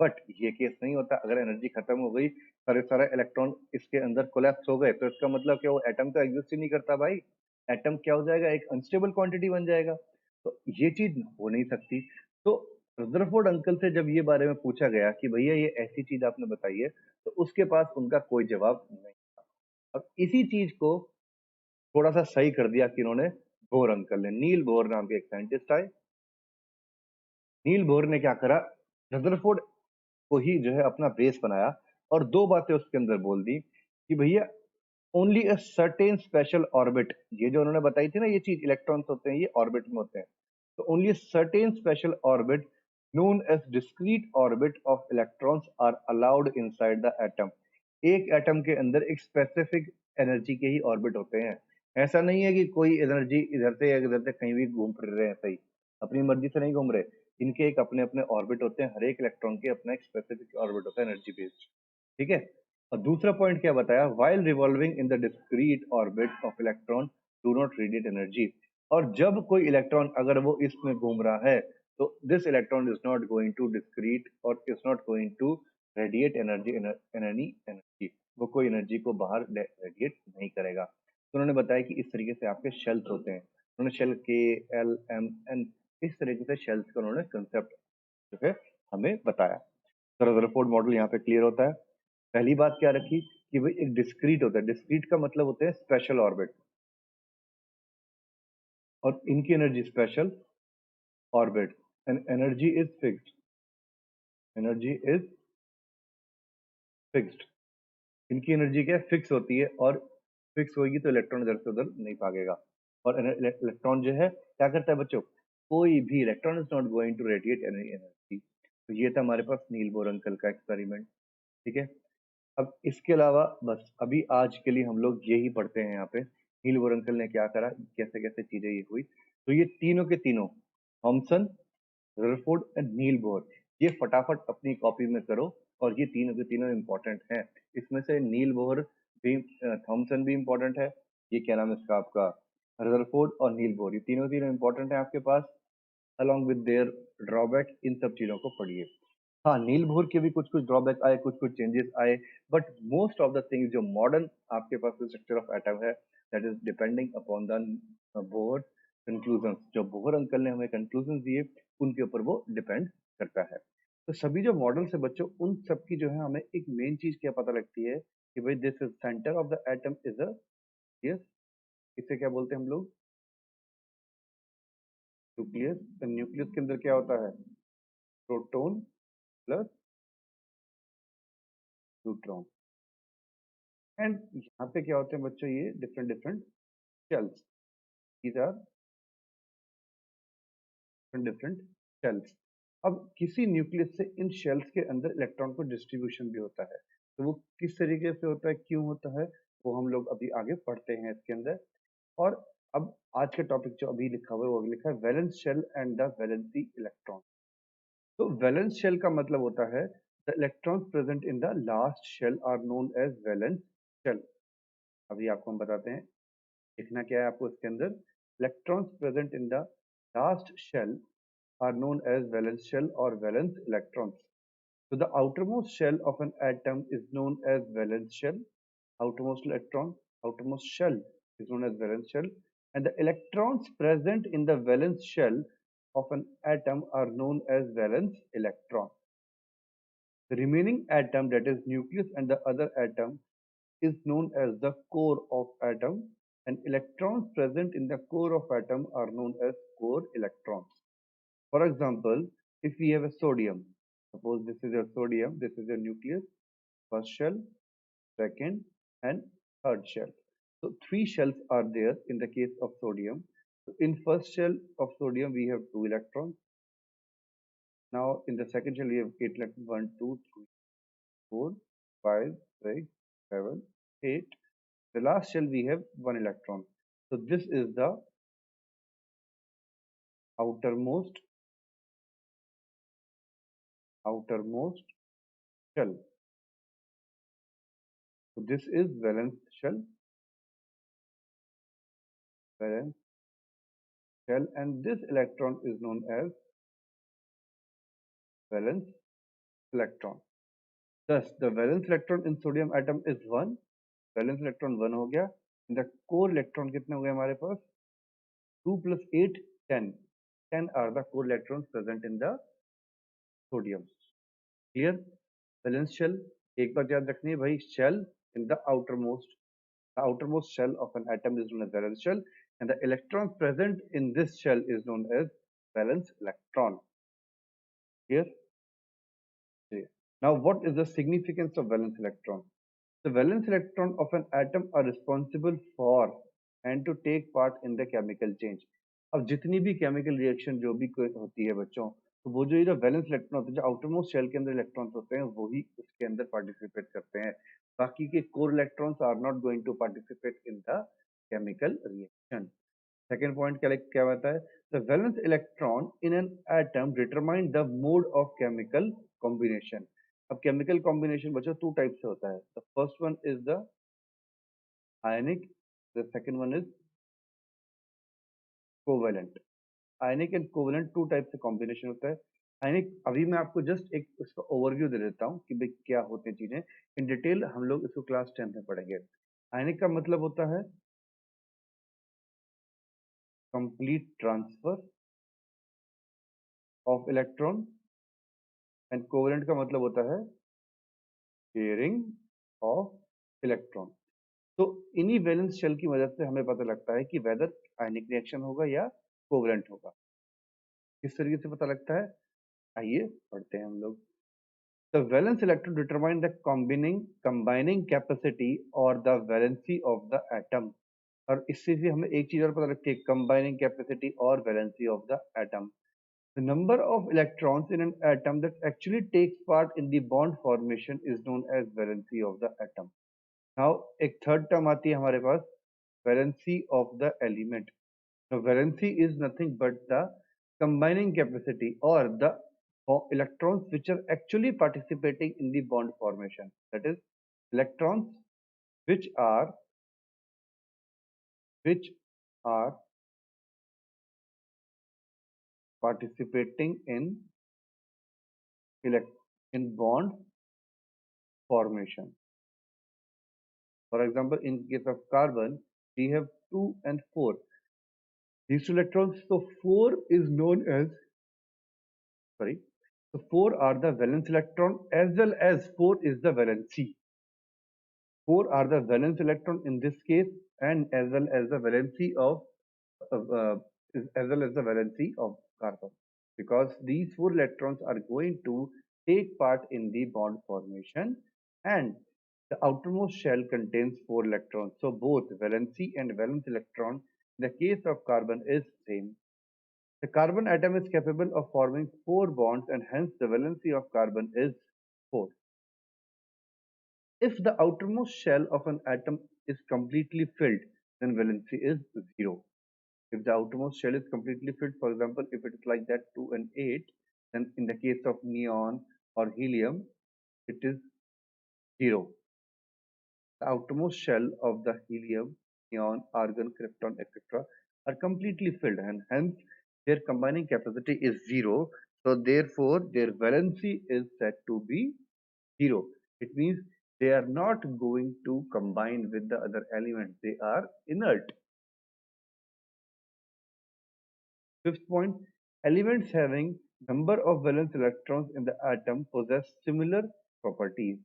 बट ये केस नहीं होता, अगर एनर्जी खत्म हो गई, सारे सारे इलेक्ट्रॉन इसके अंदर कोलैप्स हो गए, तो इसका मतलब क्या, वो एटम तो एग्जिस्ट ही नहीं करता भाई। एटम क्या हो जाएगा, एक अनस्टेबल क्वांटिटी बन जाएगा। तो ये चीज हो नहीं सकती। तो रदरफोर्ड अंकल से जब ये बारे में पूछा गया कि भैया ये ऐसी चीज आपने बताई है, तो उसके पास उनका कोई जवाब नहीं। अब इसी चीज को थोड़ा सा सही कर दिया कि इन्होंने, बोर अंकल ने, नील बोर नाम के एक साइंटिस्ट आए। नील बोर ने क्या करा, रदरफोर्ड को ही जो है अपना बेस बनाया, और दो बातें उसके अंदर बोल दी कि भैया only a certain special orbit, ये जो उन्होंने बताई थी ना ये चीज, इलेक्ट्रॉन्स होते हैं ये ऑर्बिट में होते हैं, तो only certain special orbit known as discrete orbit of electrons are allowed inside the atom. एक एटम के अंदर एक स्पेसिफिक एनर्जी के ही ऑर्बिट होते हैं। ऐसा नहीं है कि कोई एनर्जी इधर से या इधर से कहीं भी घूम फिर रहे हैं, सही अपनी मर्जी से नहीं घूम रहे। इनके एक अपने अपने ऑर्बिट होते हैं, हर एक इलेक्ट्रॉन के अपना एक स्पेसिफिक ऑर्बिट होता है एनर्जी बेस्ड। ठीक है। और दूसरा पॉइंट क्या बताया, while revolving in the discrete orbit of electron do not radiate energy. और जब कोई इलेक्ट्रॉन अगर वो इसमें घूम रहा है, तो this electron is not going to discrete और is not going to radiate energy, any energy, वो कोई एनर्जी को बाहर रेडिएट नहीं करेगा। तो उन्होंने बताया कि इस तरीके से आपके शेल्स होते हैं। उन्होंने shell K, L, M, N, इस तरीके से शेल्स का उन्होंने कंसेप्ट जो है हमें बताया। तो रदरफोर्ड मॉडल यहाँ पे क्लियर होता है। पहली बात क्या रखी कि भाई एक डिस्क्रीट होता है, डिस्क्रीट का मतलब होते हैं स्पेशल ऑर्बिट, और इनकी energy special orbit, and energy is fixed, energy is fixed. इनकी एनर्जी क्या फिक्स होती है, और फिक्स होगी तो इलेक्ट्रॉन इधर से उधर नहीं भागेगा। और इलेक्ट्रॉन जो है क्या करता है बच्चों, कोई भी electron is not going to radiate any energy. तो ये था हमारे पास नील बोर अंकल का एक्सपेरिमेंट। ठीक है। अब इसके अलावा बस अभी आज के लिए हम लोग यही पढ़ते हैं यहाँ पे, नील बोर अंकल ने क्या करा, कैसे कैसे चीजें ये हुई। तो ये तीनों के तीनों, Thomson, Rutherford and Niels Bohr, ये फटाफट अपनी कॉपी में करो, और ये तीनों के तीनों इंपॉर्टेंट हैं। इसमें से नील बोर भी, थॉमसन भी इंपॉर्टेंट है, ये क्या नाम है इसका आपका, रदरफोर्ड और नील बोर, ये तीनों तीनों इंपॉर्टेंट है आपके पास। अलॉन्ग विद देयर ड्रॉबैक, इन सब चीजों को पढ़िए। हाँ, नील बोर के भी कुछ कुछ ड्रॉबैक आए, कुछ कुछ चेंजेस आए, but most of the things जो मॉडर्न आपके पास स्ट्रक्चर ऑफ एटम है, that is depending upon the bore conclusion. जो बोर अंकल ने हमें कंक्लूजन दिए, उनके ऊपर वो डिपेंड करता है। तो सभी जो मॉडल्स है बच्चों, उन सब की जो है हमें एक मेन चीज क्या पता लगती है कि भाई this is centre of the atom is a, yes, इसे क्या बोलते हैं हम लोग, न्यूक्लियस। न्यूक्लियस के अंदर क्या होता है, प्रोटॉन प्लस न्यूट्रॉन। एंड यहाँ पे क्या होते हैं बच्चों, ये different different shells, these are different different shells. अब किसी न्यूक्लियस से इन शेल्स के अंदर इलेक्ट्रॉन को डिस्ट्रीब्यूशन भी होता है, तो वो किस तरीके से होता है, क्यों होता है, वो हम लोग अभी आगे पढ़ते हैं इसके अंदर। और अब आज का टॉपिक जो अभी लिखा हुआ है, वो लिखा है valence shell and the valency electron. तो वैलेंस शेल का मतलब होता है the electrons present in the last shell are known as valence shell. अभी आपको हम बताते हैं, लिखना क्या है आपको इसके अंदर, electrons present in the last shell are known as valence shell or valence electrons. So the outermost shell of an atom is known as valence shell. Outermost electron, outermost shell is known as valence shell. and the electrons present in the valence shell of an atom are known as valence electron. The remaining atom, that is nucleus, and the other atom is known as the core of atom, and electrons present in the core of atom are known as core electrons. For example, if we have a sodium, suppose this is your sodium, this is your nucleus, first shell, second, and third shell. So three shells are there in the case of sodium. So in first shell of sodium we have 2 electrons. Now in the second shell we have 8 electrons, 1, 2, 3, 4, 5, 6, 7, 8. The last shell we have 1 electron. So this is the outermost shell. So this is valence shell, valence shell, and this electron is known as valence electron. Thus, the valence electron in sodium atom is 1. Valence electron 1 हो गया. The core electron कितने हो गए हमारे पास? 2 + 8 10. 10 are the core electrons present in the sodium. Clear? Valence shell एक बात याद रखनी है भाई, shell in the outermost shell of an atom is known as valence shell, and the electron present in this shell is known as valence electron. Clear? Now, what is the significance of valence electron? The valence electron of an atom are responsible for and to take part in the chemical change. अब जितनी भी chemical reaction जो भी होती है बच्चों, तो वो जो ये वैलेंस इलेक्ट्रॉन होते हैं, जो आउटरमोस्ट शेल के अंदर इलेक्ट्रॉन्स होते हैं, वही उसके अंदर पार्टिसिपेट करते हैं. बाकी के core electrons are not going to participate in the chemical reaction. Second point क्या बताता है? The valence electron in an atom determine the mode of chemical combination. अब केमिकल कॉम्बिनेशन बच्चों 2 टाइप से होता है. The first one is the ionic, the second one is covalent. Ionic and covalent 2 type से combination होता है. आयनिक, अभी मैं आपको जस्ट एक उसका ओवरव्यू दे देता हूँ कि भाई क्या होते हैं चीजें. इन डिटेल हम लोग इसको क्लास 10 में पढ़ेंगे. आयनिक का मतलब होता है complete transfer of electron, and covalent का मतलब होता है शेयरिंग ऑफ इलेक्ट्रॉन. तो इन्हीं वैलेंस शेल की मदद से हमें पता लगता है कि वेदर आयनिक रिएक्शन होगा या कोवेलेंट होगा. किस तरीके से पता लगता है, आइए पढ़ते हैं हम लोग. The valence electron determine the combining capacity or the valency of the atom. और इससे भी हमें एक चीज और पता लगती है, combining capacity और valency of the atom. The number of electrons in an atom that actually takes part in the bond formation is known as valency of the atom. Now एक third term आती है हमारे पास, valency of the element. Now valency is nothing but the combining capacity or the electrons which are actually participating in the bond formation. That is, electrons which are participating in bond formation. For example, in case of carbon, we have 2 and 4. These 2 electrons, so 4 is known as, sorry, so 4 are the valence electron as well as 4 is the valency. 4 are the valence electron in this case, and as well as the valency of carbon, because these 4 electrons are going to take part in the bond formation, and the outermost shell contains 4 electrons. So both valency and valence electron in the case of carbon is same. The carbon atom is capable of forming 4 bonds, and hence the valency of carbon is 4. If the outermost shell of an atom is completely filled, then valency is 0. If the outermost shell is completely filled, for example, if it is like that 2 and 8, then in the case of neon or helium, it is 0. The outermost shell of the helium, neon, argon, krypton, etc. are completely filled, and hence their combining capacity is 0. So therefore, their valency is said to be 0. It means they are not going to combine with the other elements. They are inert. Fifth point, elements having number of valence electrons in the atom possess similar properties.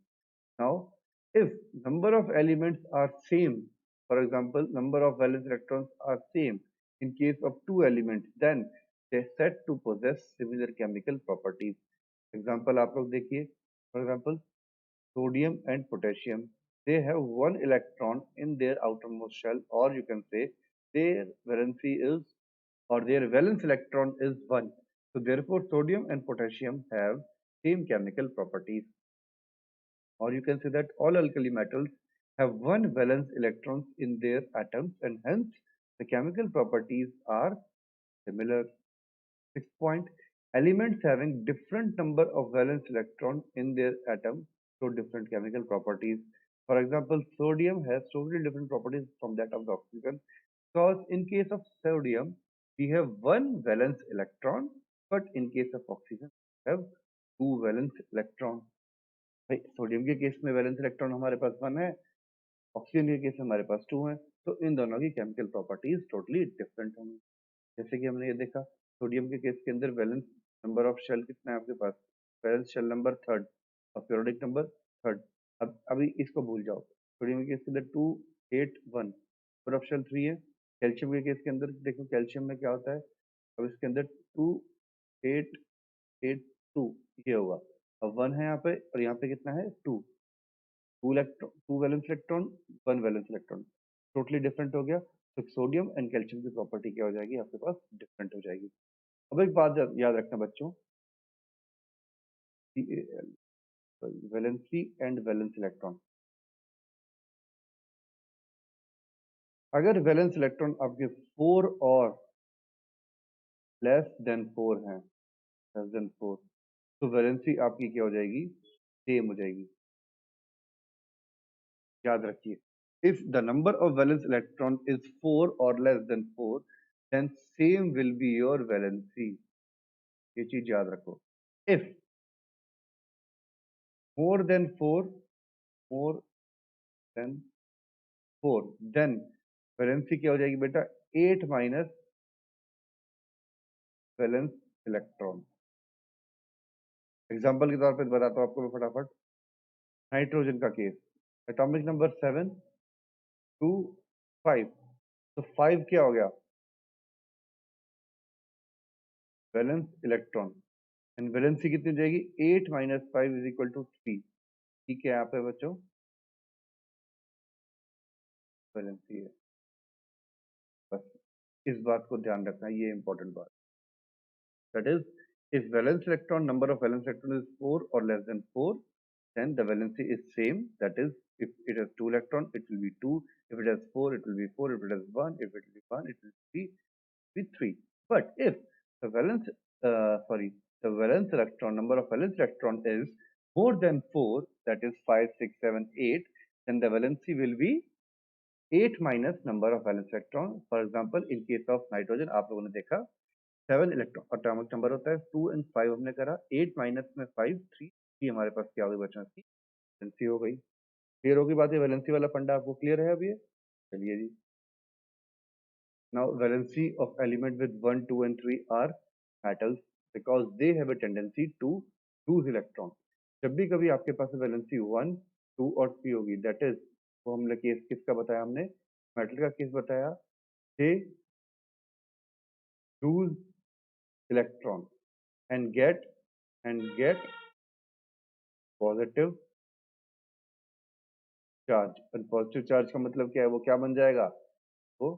Now, if number of elements are same, for example, number of valence electrons are same in case of two elements, then they said to possess similar chemical properties. Example आप लोग देखिए, for example, sodium and potassium, they have one electron in their outermost shell, or you can say their valency is, or their valence electron is 1. So therefore sodium and potassium have same chemical properties. Or you can say that all alkali metals have one valence electrons in their atoms, and hence the chemical properties are similar. Sixth point, elements having different number of valence electrons in their atom show different chemical properties. For example, sodium has totally different properties from that of the oxygen, because in case of sodium we have one valence electron, but in case of oxygen we have two valence electron. भाई sodium के case में valence electron हमारे पास 1 है, oxygen के case में हमारे पास 2 है, तो इन दोनों की केमिकल प्रॉपर्टीज टोटली डिफरेंट होंगी। जैसे कि हमने ये देखा, सोडियम के केस के अंदर वैलेंस नंबर ऑफ शेल कितना है आपके पास, वैलेंस शेल नंबर 3rd और पीरियोडिक नंबर 3rd। अब अभी इसको भूल जाओ, सोडियम के केस के अंदर 2 8 1, नंबर ऑफ शेल 3 है। कैल्शियम के केस के अंदर देखो, कैल्शियम में क्या होता है, अब इसके अंदर 2 8 8 2 ये होगा, अब 1 है यहाँ पे और यहाँ पे कितना है 2, 2 valence electron 1 valence electron, totally different हो गया। तो सोडियम एंड कैल्शियम की प्रॉपर्टी क्या हो जाएगी आपके पास, डिफरेंट हो जाएगी। अब एक बात याद रखना बच्चों, वैलेंसी एंड वैलेंस इलेक्ट्रॉन, अगर वैलेंस इलेक्ट्रॉन आपके 4 और लेस देन 4 हैं, लेस देन 4, तो वैलेंसी आपकी क्या हो जाएगी, सेम हो जाएगी। याद रखिए, if the number of valence electron is 4 or less than 4, then same will be your valency। ये चीज याद रखो, if more than 4, more than 4, then valency क्या हो जाएगी बेटा, 8 माइनस वैलेंस इलेक्ट्रॉन। एग्जाम्पल के तौर पे बताता हूँ आपको मैं फटाफट, नाइट्रोजन का केस, एटॉमिक नंबर 7 2 5, तो 5 क्या हो गया, वैलेंस इलेक्ट्रॉन, एंड वैलेंसी कितनी हो जाएगी, 8 माइनस 5 इज इक्वल टू 3। ठीक है यहाँ पे बच्चों, वैलेंसी है, बस इस बात को ध्यान रखना, ये इंपॉर्टेंट बात। That is, if valence electron number of valence electron is 4 or less than 4, then the valency is same. That is, if it has 2 electron, it will be 2. If it has 4, it will be 4. If it has 1, if it will be 1, it will be 3. But if the the valence electron number of valence electron is more than 4, that is 5, 6, 7, 8, then the valency will be 8 minus number of valence electron. For example, in case of nitrogen, आप लोगों ने देखा 7 electron atomic number होता है, 2 and 5 हमने करा, 8 minus में 5 3 हमारे पास क्या होगी बच्चों की, वैलेंसी हो गई। क्लियर होगी बात, ये वैलेंसी वाला फंडा आपको क्लियर है अभी? चलिए जी, now valency of element with 1 2 and 3 are metals because they have a tendency to lose electron. जब भी कभी आपके पास वैलेंसी 1 2 और 3 होगी, दैट इज, वो हमने केस किसका बताया, हमने मेटल का केस बताया, they lose electron and gate positive charge. और पॉजिटिव चार्ज का मतलब क्या है, वो क्या बन जाएगा, वो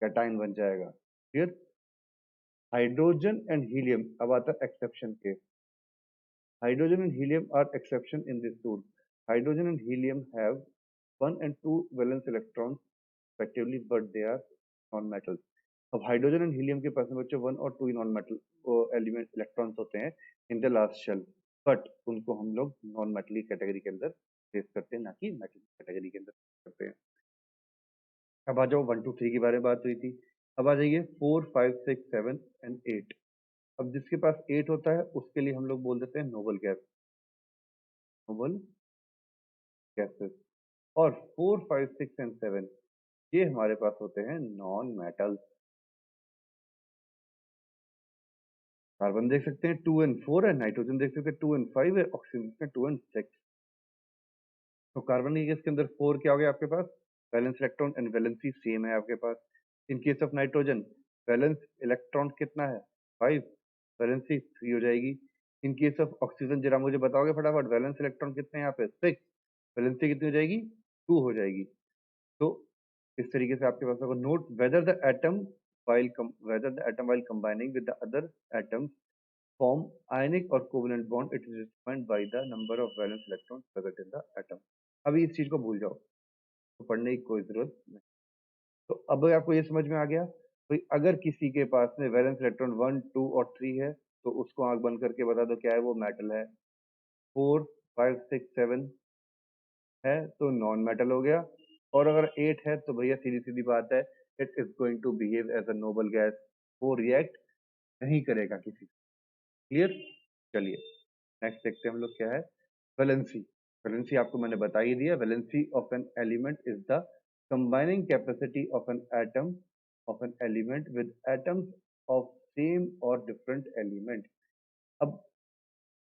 कैटाइन बन जाएगा। फिर हाइड्रोजन एंड हीलियम, अब आता है एक्सेप्शन के, hydrogen and helium are exception in this rule. Hydrogen and helium have 1 and 2 valence electrons respectively, but they are non-metals। अब हाइड्रोजन एंड हीलियम के पास में बच्चों 1 और 2 नॉन मेटल एलिमेंट इलेक्ट्रॉन्स होते हैं in the last shell, but उनको हम लोग नॉन मेटल कैटेगरी के अंदर प्लेस करते हैं, ना कि मेटल कैटेगरी के अंदर करते हैं। अब आ जाओ 1 2 3 के बारे में बात हुई थी, अब आ जाइए 4 5 6 7 एंड 8। अब जिसके पास 8 होता है उसके लिए हम लोग बोल देते हैं नोबल गैस, नोबल गैसेस। और 4 5 6 एंड 7 ये हमारे पास होते हैं नॉन मेटल्स। कार्बन देख सकते हैं 2 and 4 है, नाइट्रोजन देख सकते हैं 2 and 5 है, ऑक्सीजन 2 and 6। तो कार्बन के केस के अंदर 4 क्या हो गया आपके पास, valence electron and valency same है आपके पास। In case of nitrogen valence electron कितना है 5, वैलेंसी 3 हो जाएगी। इन केस ऑफ ऑक्सीजन जरा मुझे बताओगे फटाफट, वैलेंस इलेक्ट्रॉन कितने हैं यहाँ पे 6, वैलेंसी कितनी हो जाएगी 2 हो जाएगी। तो इस तरीके से आपके पास होगा note whether the atom while combining with the other atoms form ionic or covalent bond, it is determined by the number of valence electrons present in the atom। अभी इस चीज को भूल जाओ, तो पढ़ने की कोई जरूरत नहीं। तो अब आपको ये समझ में आ गया भाई, अगर किसी के पास में वैलेंस इलेक्ट्रॉन 1 2 और 3 है तो उसको आंख बंद करके बता दो क्या है, वो मेटल है। 4 5 6 7 है तो नॉन मेटल हो गया। और अगर 8 है तो भैया सीधी सीधी बात है, it is going to behave as a noble gas, वो रिएक्ट नहीं करेगा किसी। क्लियर? चलिए नेक्स्ट देखते हैं हम लोग क्या है, वैलेंसी। वैलेंसी आपको मैंने बता ही दिया, valency of an element is the combining capacity of an atom of an element with atoms of same और डिफरेंट एलिमेंट। अब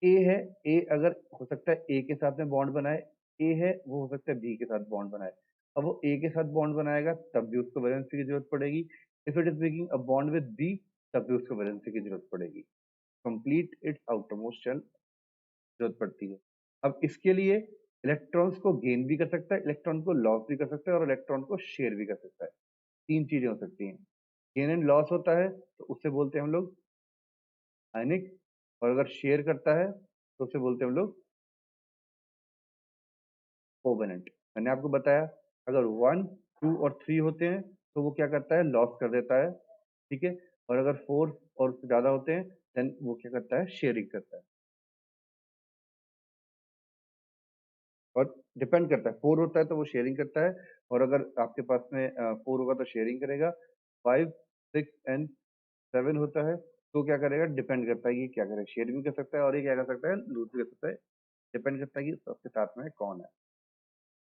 ए है, ए अगर हो सकता है ए के साथ में बॉन्ड बनाए, ए है वो हो सकता है बी के साथ बॉन्ड बनाए। अब वो ए के साथ बॉन्ड बनाएगा तब भी उसको वैलेंसी की जरूरत पड़ेगी। If it is making a bond with B तब भी उसको वैलेंसी की जरूरत पड़ेगी। कंप्लीट इट्स आउटरमोस्ट शेल जरूरत पड़ती है। अब इसके लिए इलेक्ट्रॉन्स को गेन भी कर सकता है, इलेक्ट्रॉन को लॉस भी कर सकता है और इलेक्ट्रॉन को शेयर भी कर सकता है। तीन चीजें हो सकती हैं। गेन एंड लॉस होता है तो उससे बोलते हैं हम लोग आयनिक, और अगर शेयर करता है तो उसे बोलते हैं हम लोग कोवेलेंट। मैंने आपको बताया अगर 1 2 और 3 होते हैं तो वो क्या करता है, लॉस कर देता है, ठीक है। और अगर 4 और उससे ज्यादा होते हैं देन वो क्या करता है, शेयरिंग करता है। और डिपेंड करता है, 4 होता है तो वो शेयरिंग करता है, और अगर आपके पास में 4 होगा तो शेयरिंग करेगा। 5 6 एंड 7 होता है तो क्या करेगा, डिपेंड करता है ये क्या करेगा, शेयर भी कर सकता है और ये क्या कर सकता है, लूज भी कर सकता है। डिपेंड करता है कि सबके साथ में कौन है।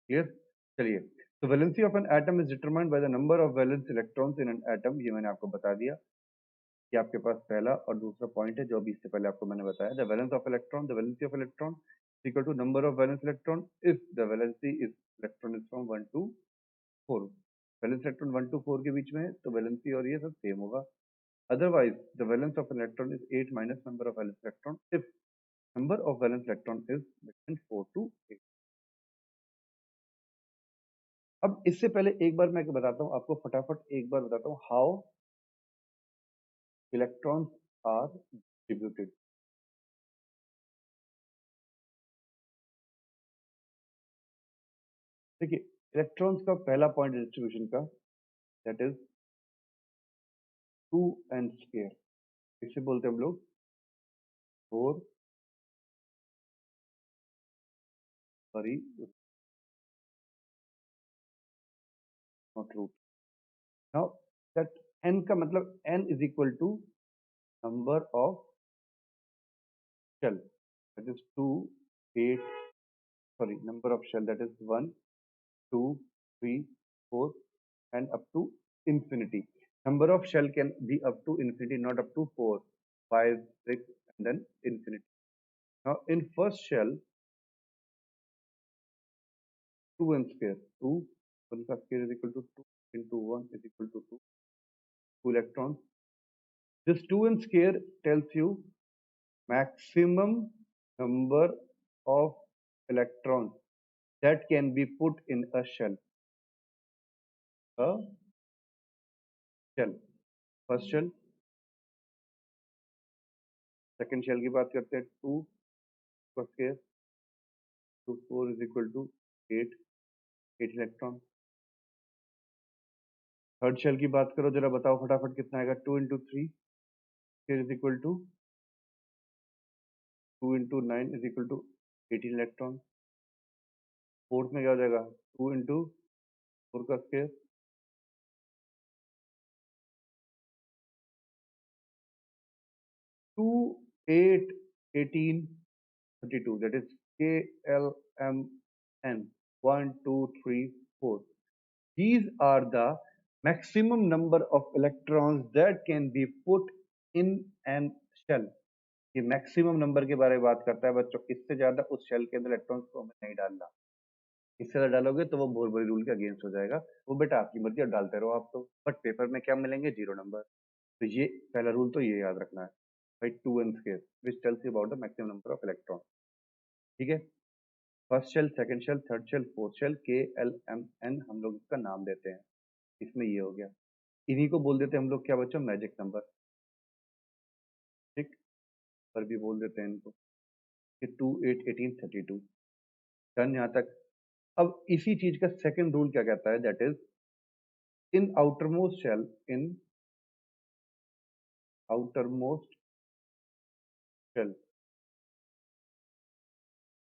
क्लियर? चलिए, तो valency of an atom is determined by the number of valence electrons in an atom. ये मैंने आपको बता दिया कि आपके पास पहला और दूसरा पॉइंट है जो अभी इससे पहले आपको मैंने बताया। The valence of electron, the valency of electron equal to number of valence electron if the valency is electron is from 1 to 4। Valence electron 1 to 4 के बीच में है तो वैलेंसी और ये सब सेम होगा। Otherwise the valence of electron is 8 minus number of valence electron if number of valence electron is between 4 to 8। अब इससे पहले एक बार मैं बताता हूँ आपको, फटाफट एक बार बताता हूँ हाउ इलेक्ट्रॉन्स आर डिस्ट्रीब्यूटेड। देखिए, इलेक्ट्रॉन्स का पहला पॉइंट डिस्ट्रीब्यूशन का दैट इज 2n²। इसे बोलते हैं हम लोग 4, sorry not root. Now that n का मतलब n is equal to number of shell that is 2 8, sorry number of shell that is 1 2 3 4 and up to infinity. Number of shell can be up to infinity, not up to 4 5 6 and then infinity. Now in first shell 2n², 2 1 का square is equal to 2 into 1 is equal to 2 electrons. This 2n² tells you maximum number of electrons that can be put in a shell. A shell, first shell, second shell की बात करते हैं 2 का square, 2 4 is equal to 8 electron. Third shell की बात करो जरा, बताओ फटाफट कितना आएगा, 2 into 3 is equal to 2 into 9 is equal to 18 electron. Fourth में क्या हो जाएगा, 2 into 4 का square, 2 8 18 32, that is KLMN 1 2 3 4। These are the maximum number of electrons that can be put in an shell, ये मैक्सिमम नंबर के बारे में बात करता है बच्चों, इससे ज्यादा उस शेल के अंदर इलेक्ट्रॉन्स को हमें नहीं डालना। इससे ज्यादा डालोगे तो वो बोर रूल के अगेंस्ट हो जाएगा। वो बेटा आपकी मर्जी, आप डालते रहो आप तो, बट पेपर में क्या मिलेंगे, 0 नंबर। तो ये पहला रूल तो ये याद रखना है भाई, 2n square which tells you about the maximum number of electron. ठीक है, first shell, second shell, third shell, fourth shell, K L M N हम लोग इसका नाम देते हैं। इसमें ये हो गया, इन्हीं को बोल देते हैं हम लोग क्या बच्चों, मैजिक नंबर। ठीक, पर भी बोल देते हैं इनको कि 2 8 18 32। डन यहाँ तक। अब इसी चीज का सेकंड रूल क्या कहता है, that is in outermost shell, in outermost shell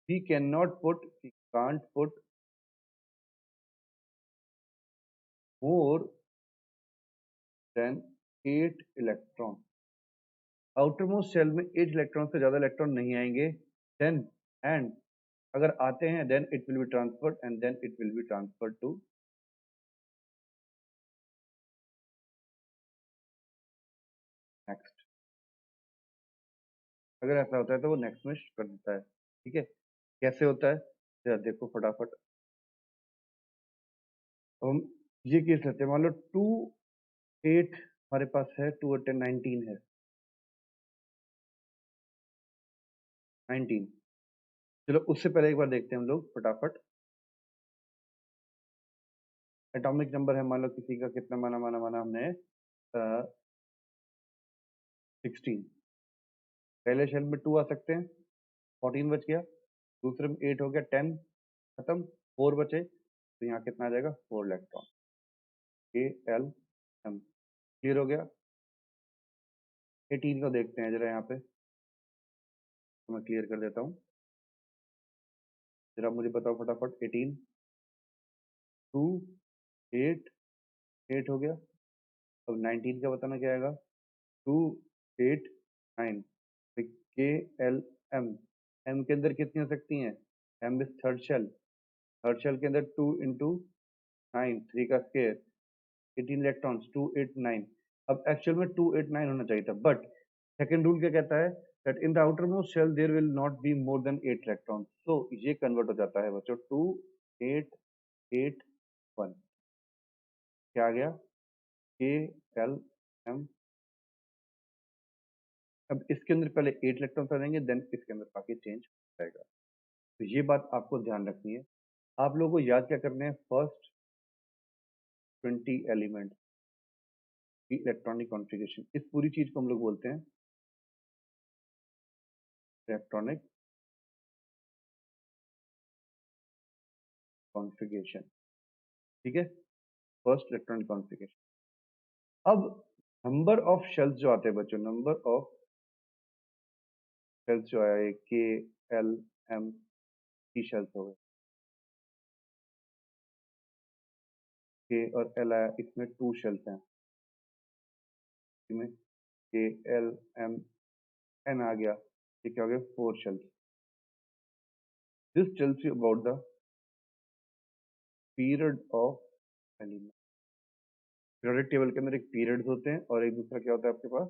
we can't put more than 8 electron. Outermost shell में 8 इलेक्ट्रॉन से ज्यादा इलेक्ट्रॉन नहीं आएंगे। देन एंड अगर आते हैं then it will be transferred and then it will be transferred to next. अगर ऐसा होता है तो वो नेक्स्ट में कर देता है। ठीक है, कैसे होता है जरा देखो फटाफट। अब हम ये केस लेते हैं, मान लो 2 8 हमारे पास है, 2 8 19 है, 19। चलो उससे पहले एक बार देखते हैं हम लोग फटाफट। एटॉमिक नंबर है मान लो किसी का, कितना माना माना माना हमने 16। पहले शेल में 2 आ सकते हैं, 14 बच गया। दूसरे में 8 हो गया, 10 खत्म, 4 बचे, तो यहाँ कितना आ जाएगा, 4 electron. A L M clear हो गया। 18 को देखते हैं जरा यहाँ पे, तो मैं क्लियर कर देता हूँ। जरा मुझे बताओ फटाफट, 18 2 8 8 हो गया। अब 19 का बताना क्या आएगा, 2 8 9। के एल एम, एम के अंदर कितनी हो सकती हैं, M is third shell, third shell के अंदर 2 इंटू 9, 3 का स्केयर, 18 इलेक्ट्रॉन्स, 2 8 9। अब एक्चुअल में 2 8 9 होना चाहिए था, बट सेकेंड रूल क्या कहता है, that in the outermost shell there will not be more than 8 electrons. तो ये कन्वर्ट हो जाता है बच्चों 2 8 8 1। क्या आ गया, के एल एम। अब इसके अंदर पहले 8 इलेक्ट्रॉन्स आ जाएंगे, देन इसके अंदर बाकी चेंज हो जाएगा। तो ये बात आपको ध्यान रखनी है। आप लोगों को याद क्या करने हैं, फर्स्ट 20 एलिमेंट की इलेक्ट्रॉनिक कॉन्फ़िगरेशन। इस पूरी चीज को हम लोग बोलते हैं इलेक्ट्रॉनिक कॉन्फ़िगरेशन। ठीक है, फर्स्ट इलेक्ट्रॉनिक कॉन्फ़िगरेशन। अब नंबर ऑफ शेल्स जो आते हैं बच्चों, नंबर ऑफ शेल्स जो आया, के एल एम की शेल्स हो गए, के और एल आया, इसमें 2 शेल्स हैं, इसमें के एल एम एन आ गया, ये क्या हो गया, 4 shells. This tells you about the period of element. Periodic table के अंदर एक पीरियड्स होते हैं और एक दूसरा क्या होता है आपके पास,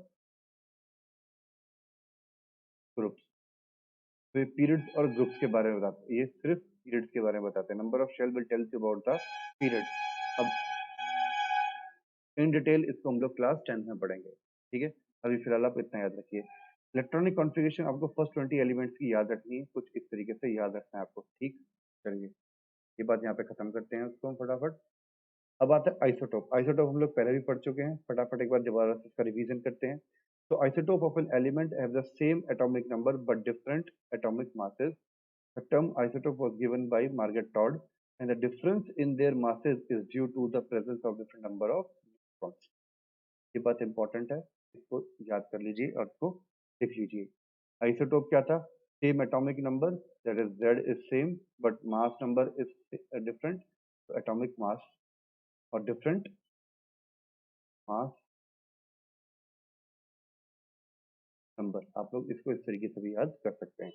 ग्रुप्स। तो ये पीरियड्स और ग्रुप्स के बारे में बताते हैं, ये सिर्फ पीरियड्स के बारे में बताते हैं। Number of shell will tells you about the period. अब इन डिटेल इसको हम लोग क्लास 10 में पढ़ेंगे। ठीक है, अभी फिलहाल आप इतना याद रखिए। इलेक्ट्रॉनिक कॉन्फ़िगरेशन आपको फर्स्ट 20 एलिमेंट्स की याद रखनी है, कुछ इस तरीके से याद रखना है आपको। ठीक, चलिए ये बात यहाँ पे खत्म करते हैं उसको हम फटाफट। अब आता है आइसोटोप। आइसोटोप हम लोग पहले भी पढ़ चुके हैं, फटाफट एक बार दोबारा से इसका रिवीजन करते हैं। तो isotope of an element have the same atomic number but different atomic masses. The term isotope was given by Margaret Todd, and the difference in their masses is due to the presence of different number of neutrons. ये बात important है, इसको याद कर लीजिए और इसको लिख लीजिए। आइसोटोप क्या था, same atomic number, that is Z is same but mass number is different. Atomic mass और डिफरेंट मास नंबर, आप लोग इसको इस तरीके से भी याद कर सकते हैं।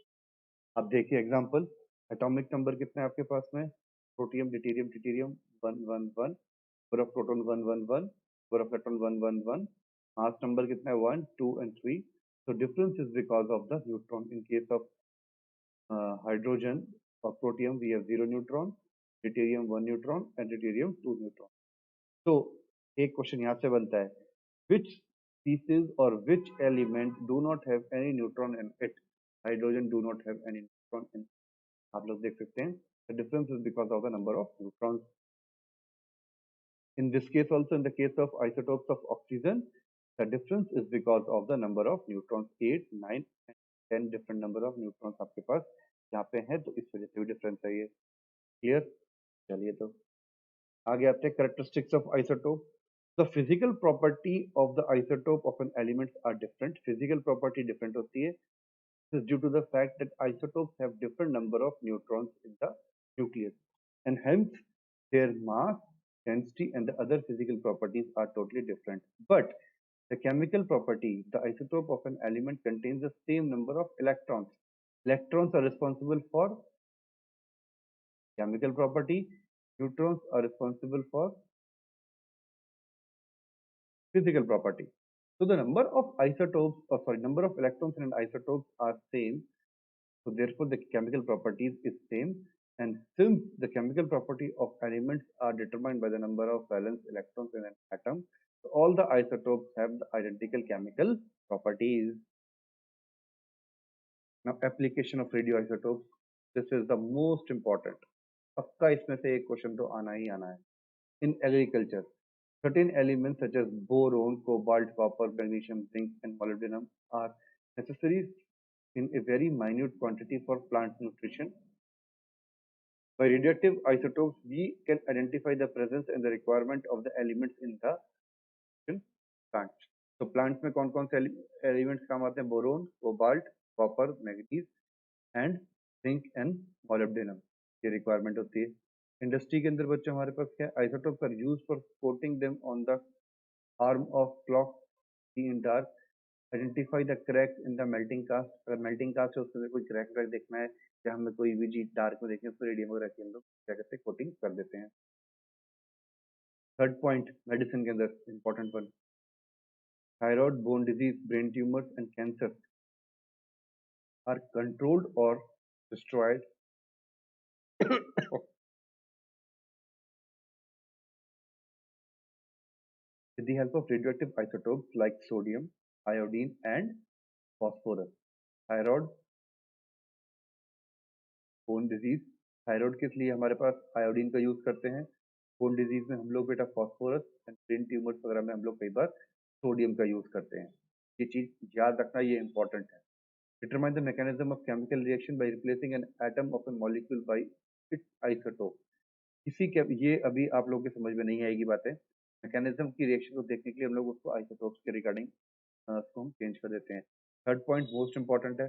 अब देखिए एग्जांपल, एटॉमिक नंबर कितने हैं आपके पास में, protium deuterium tritium 111, number of proton 111, number of electron 111, mass number कितना है 1 2 and 3, So difference is because of the neutron. In case of hydrogen or protium, we have 0 neutron, deuterium 1 neutron, and deuterium 2 neutron. So एक question यहाँ से बनता है, which species or which element do not have any neutron in it? Hydrogen do not have any neutron in it. आप लोग देख सकते हैं, the difference is because of the number of neutrons. In this case also, in the case of isotopes of oxygen, the difference is because of the number of neutrons. 8, 9 and 10 different number of neutrons आपके पास यहाँ पे हैं, तो इस वजह से भी difference है ये. क्लियर? चलिए तो आगे आते हैं. Characteristics of isotope. The physical property of the isotope of an element are different. Physical property different होती है. This is due to the fact that isotopes have different number of neutrons in the nucleus, and hence their mass, density, and the other physical properties are totally different. But the chemical property, the isotope of an element contains the same number of electrons. Electrons are responsible for chemical property. Neutrons are responsible for physical property. So the number of isotopes, or sorry, number of electrons in an isotope are same. So therefore the chemical properties is same. And since the chemical property of elements are determined by the number of valence electrons in an atom, so all the isotopes have the identical chemical properties. Now application of radioisotopes. This is the most important. पक्का इसमें से एक question तो आना ही आना है. In agriculture, certain elements such as boron, cobalt, copper, magnesium, zinc, and molybdenum are necessary in a very minute quantity for plant nutrition. By radioactive isotopes, we can identify the presence and the requirement of the elements in the plant. So plants में कौन कौन से elements काम आते हैं? Boron, cobalt, copper, manganese, and zinc and molybdenum. ये requirement होती है. इंडस्ट्री के अंदर बच्चों हमारे पास क्या है? Isotopes are used for coating them on the arm of clock in dark. Identify the cracks in the melting cast. अगर melting cast है उसमें कोई crack वैक देखना है या हमें कोई भी चीज डार्क में देखनी है, उसको रेडियम वगैरह के हम लोग क्या करते हैं? कोटिंग कर देते हैं. थर्ड पॉइंट मेडिसिन के अंदर important one. Thyroid, bone disease, brain tumours and cancer are controlled और destroyed with the help of radioactive isotopes like sodium, iodine, and phosphorus. Thyroid, bone disease. Thyroid किस लिए हमारे पास iodine का use करते हैं? Bone disease में हम लोग बेटा फॉस्फोरस, एंड ब्रेन ट्यूमर्स वगैरह में हम लोग कई बार सोडियम का यूज करते हैं. ये चीज याद रखना, ये इंपॉर्टेंट है. Determine the mechanism of chemical reaction by replacing an atom of A molecule by it's isotope. इसी के ये अभी आप लोगों के समझ में नहीं आएगी बातें. मैकेनिज्म की रिएक्शन को देखने के लिए हम लोग उसको आइसोटोप्स के रिगार्डिंग उसको हम चेंज कर देते हैं. थर्ड पॉइंट मोस्ट इंपॉर्टेंट है.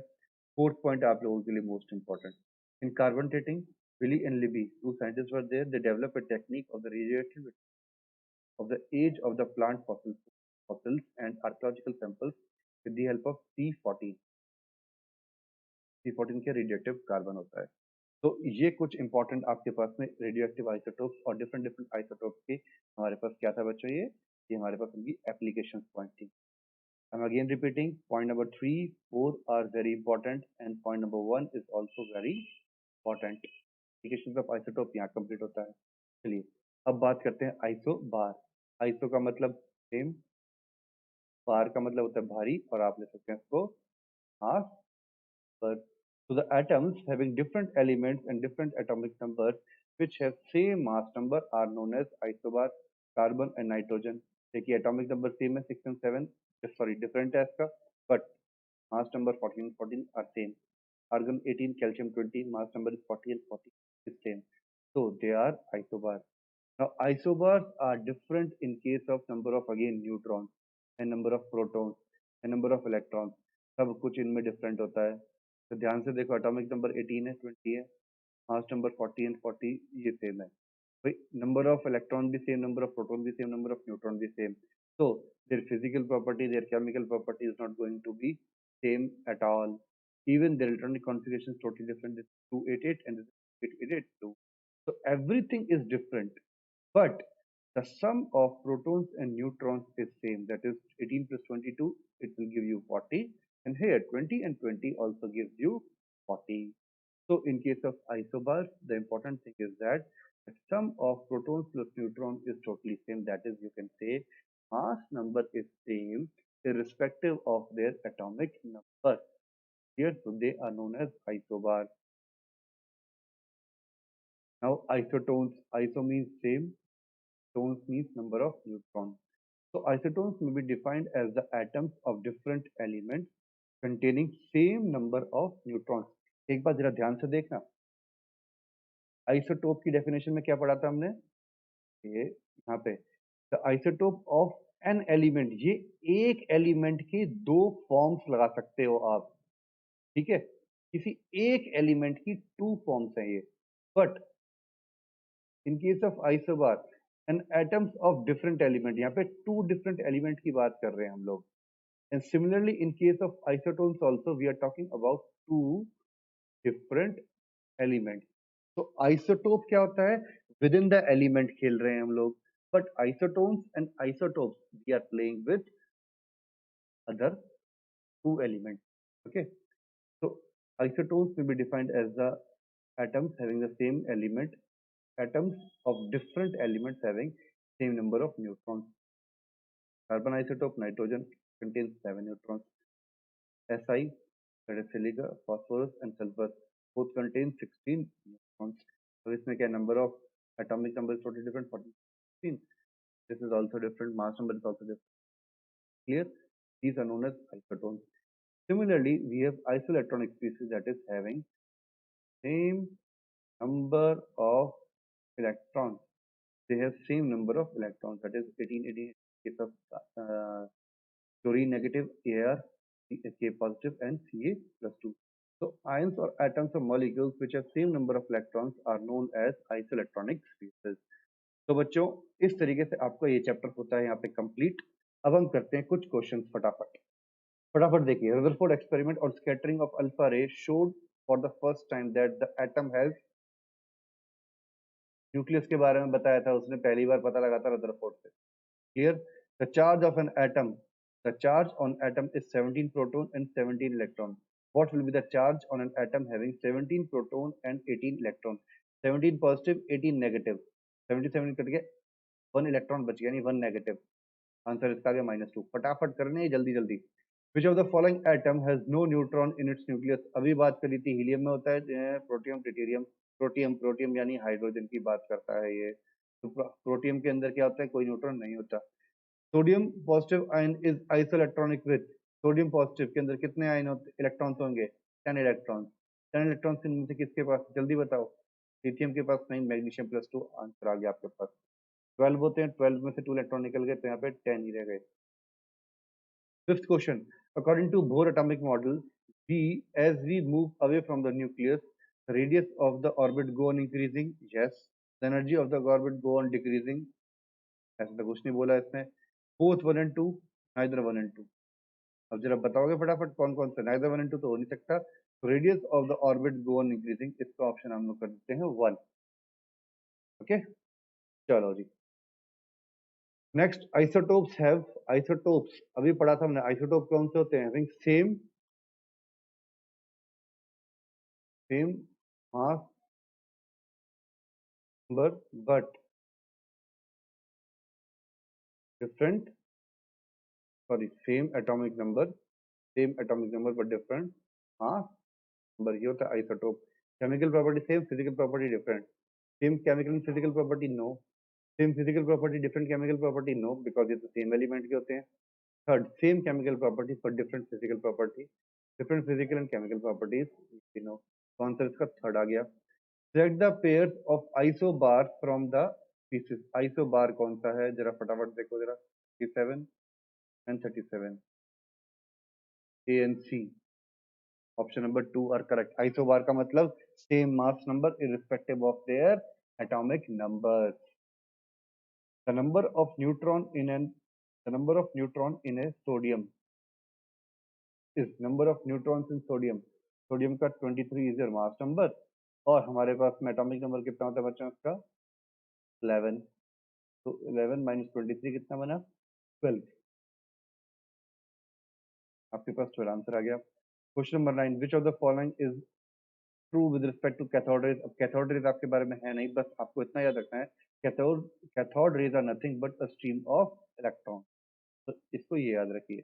फोर्थ पॉइंट आप लोगों के लिए most important. In carbon dating, Willy and Libby, two scientists were there. They developed a technique of the radioactivity of the age of the plant fossils and archaeological samples with the help of C14. C14 क्या radioactive carbon होता है. तो ये कुछ important आपके पास में radioactive isotopes और different different isotopes के हमारे पास क्या था बच्चों? ये हमारे पास उनकी एप्लीकेशन पॉइंट थी. I'm again repeating, point number 3, 4 are very important and point number 1 is also very important. Applications of isotope यहाँ कंप्लीट होता है. चलिए अब बात करते हैं आइसो बार. आइसो का मतलब सेम, बार का मतलब होता है भारी, और आप ले सकते हैं इसको मास पर. So the atoms having different elements and different atomic numbers which have same mass number are known as isobar. Carbon and nitrogen, देखिए atomic number same है 6 and 7, sorry different है इसका, but mass number 14 and 14 are same. Argon 18, calcium 20, mass number is 40 and 40 is same. So they are isobar. Now isobars are different in case of number of again neutrons and number of protons and number of electrons. सब कुछ इनमें different होता है. तो ध्यान से देखो, atomic number 18 है, 20 है, मास नंबर 40 एंड 40 ये सेम है भाई. नंबर ऑफ इलेक्ट्रॉन भी सेम, नंबर ऑफ प्रोटॉन भी सेम, नंबर ऑफ न्यूट्रॉन भी same. so their physical property, their chemical property is not going to be same at all. Even their electronic configuration is totally different. This is 288 and this is 8882. So everything is different, but the sum of protons and neutrons is same. That is 18 plus 22, it will give you 40. and here 20 and 20 also gives you 40. So in case of isobars, the important thing is that the sum of protons plus neutrons is totally same. That is, you can say mass number is same irrespective of their atomic number. Here, so they are known as isobars. Now isotones, iso means same, tones means number of neutrons. So isotones may be defined as the atoms of different elements containing same number of neutrons. एक बार जरा ध्यान से देखना, isotope की definition में क्या पढ़ा था हमने, ये यहाँ पे the isotope of an element, ये एक एलिमेंट के दो फॉर्म्स लगा सकते हो आप, ठीक है, किसी एक एलिमेंट की टू फॉर्म्स हैं ये, but in case of isobar an atoms of different element, यहाँ पे टू डिफरेंट एलिमेंट की बात कर रहे हैं हम लोग. And similarly in case of isotones also we are talking about two different element. तो आइसोटोप क्या होता है, विद इन द एलिमेंट खेल रहे हैं हम लोग, but isotones and isotopes we are playing with other two elements. Okay, so isotopes will be defined as the atoms having the same element, atoms of different elements having same number of neutrons. Carbon isotope nitrogen contains 7 neutrons. Si, that is silica, phosphorus and sulfur both contain 16 neutrons. So इसमें क्या number of atomic number is totally different, 14. This is also different, mass number is also different. Clear? These are known as isotones. Similarly, we have isoelectronic species that is having same number of electrons. They have same number of electrons, that is 18, 18 in case of chlorine negative, Ar, Ka positive and Ca plus 2. So ions or atoms or molecules which have same number of electrons are known as isoelectronic species. तो बच्चों इस तरीके से आपका ये chapter होता है यहाँ पे कंप्लीट. अब हम करते हैं कुछ क्वेश्चंस फटाफट. फटाफट देखिए, रदरफोर्ड एक्सपेरिमेंट और स्कैटरिंग ऑफ अल्फा रे showed for the first time that the atom has, nucleus के बारे में बताया था उसने, पहली बार पता लगा था रदरफोर्ड से. Clear? The charge of an atom, the charge on atom is 17 proton and 17 electron. What will be the charge on an atom having 17 proton and 18 electron? 17 positive 18 negative, 77 cut गया, 1 इलेक्ट्रॉन बच गया, यानी 1 negative. Answer इसका आ गया -2. फटाफट करने हैं जल्दी जल्दी. Which of the following atom has no neutron in its nucleus? अभी बात करी थी हीलियम में होता है प्रोटियम ट्रिटियम. प्रोटियम, प्रोटियम यानी हाइड्रोजन की बात करता है ये. तो प्रोटियम के अंदर क्या होता है, कोई न्यूट्रॉन नहीं होता. Sodium positive ion is isoelectronic with, sodium positive के अंदर कितने आयन होते, इलेक्ट्रॉन्स होंगे? 10 इलेक्ट्रॉन. 10 इलेक्ट्रॉन्स इनमें से किसके पास, जल्दी बताओ. लिथियम के पास नहीं, मैग्नीशियम +2. आंसर आ गया आपके पास. 12 होते हैं, 12 में से 2 इलेक्ट्रॉन निकल गए, तो यहाँ पे 10 ही रह गए. Fifth question. According to Bohr atomic model, as we move away from the nucleus, the radius of the orbit go on increasing. Yes. The energy of the orbit go on decreasing. ऐसा तो कुछ नहीं बोला इसमें. Both 1 and 2, neither 1 and 2. अब जरा बताओगे फटाफट कौन कौन सा, neither 1 and 2 तो हो नहीं सकता. So radius of the orbit go on increasing, इसका ऑप्शन हम लोग कर देते हैं 1. ओके, चलो जी. नेक्स्ट, आइसोटोप्स हैव, आइसोटोप्स अभी पढ़ा था हमने, आइसोटोप कौन से होते हैं? Having same mass number but different, sorry, same atomic number but different mass number. ये होता है isotope. Chemical property same, physical property different. Same chemical and physical property no. Same physical property different chemical property no, because ये तो same element के होते हैं. Third, same chemical properties पर different physical property, different physical and chemical properties no. तो answer इसका third आ गया. Select the pairs of isobars from the species. Isobar कौन सा है, जरा फटाफट देखो जरा. 37 and 37. A and C. Option number 2 are correct. Isobar का मतलब same mass number irrespective of their atomic numbers. The number of neutron in a sodium is number of neutrons in sodium. Sodium का 23 is your mass number. और हमारे पास में atomic number कितना होता है बच्चों इसका? 11. तो 11 minus 23 कितना बना? 12. आपके पास 12 आंसर आ गया। Question number 9, which of the following is true with respect to cathode rays. अब कैथोड रेज आपके बारे में है नहीं, बस आपको इतना याद रखना है, cathode cathode rays are nothing but a stream of electron. तो इसको ये याद रखिए।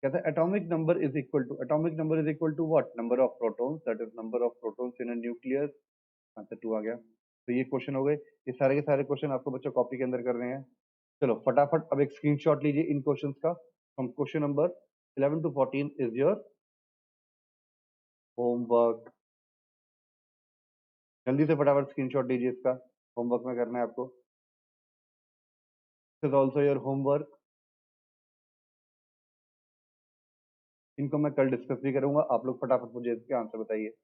कहता है atomic number is equal to what, number of protons, that is number of protons in a nucleus. Answer 2 आ गया। तो ये क्वेश्चन हो गए। ये सारे के सारे क्वेश्चन आपको बच्चों कॉपी के अंदर करने हैं। चलो फटाफट अब एक स्क्रीनशॉट लीजिए इन क्वेश्चंस का। From question number 11 to 14 is your homework. जल्दी से फटाफट स्क्रीनशॉट लीजिए इसका, होमवर्क में करना है आपको। This is also your homework. इनको मैं कल डिस्कस भी करूंगा, आप लोग फटाफट मुझे इसके आंसर बताइए।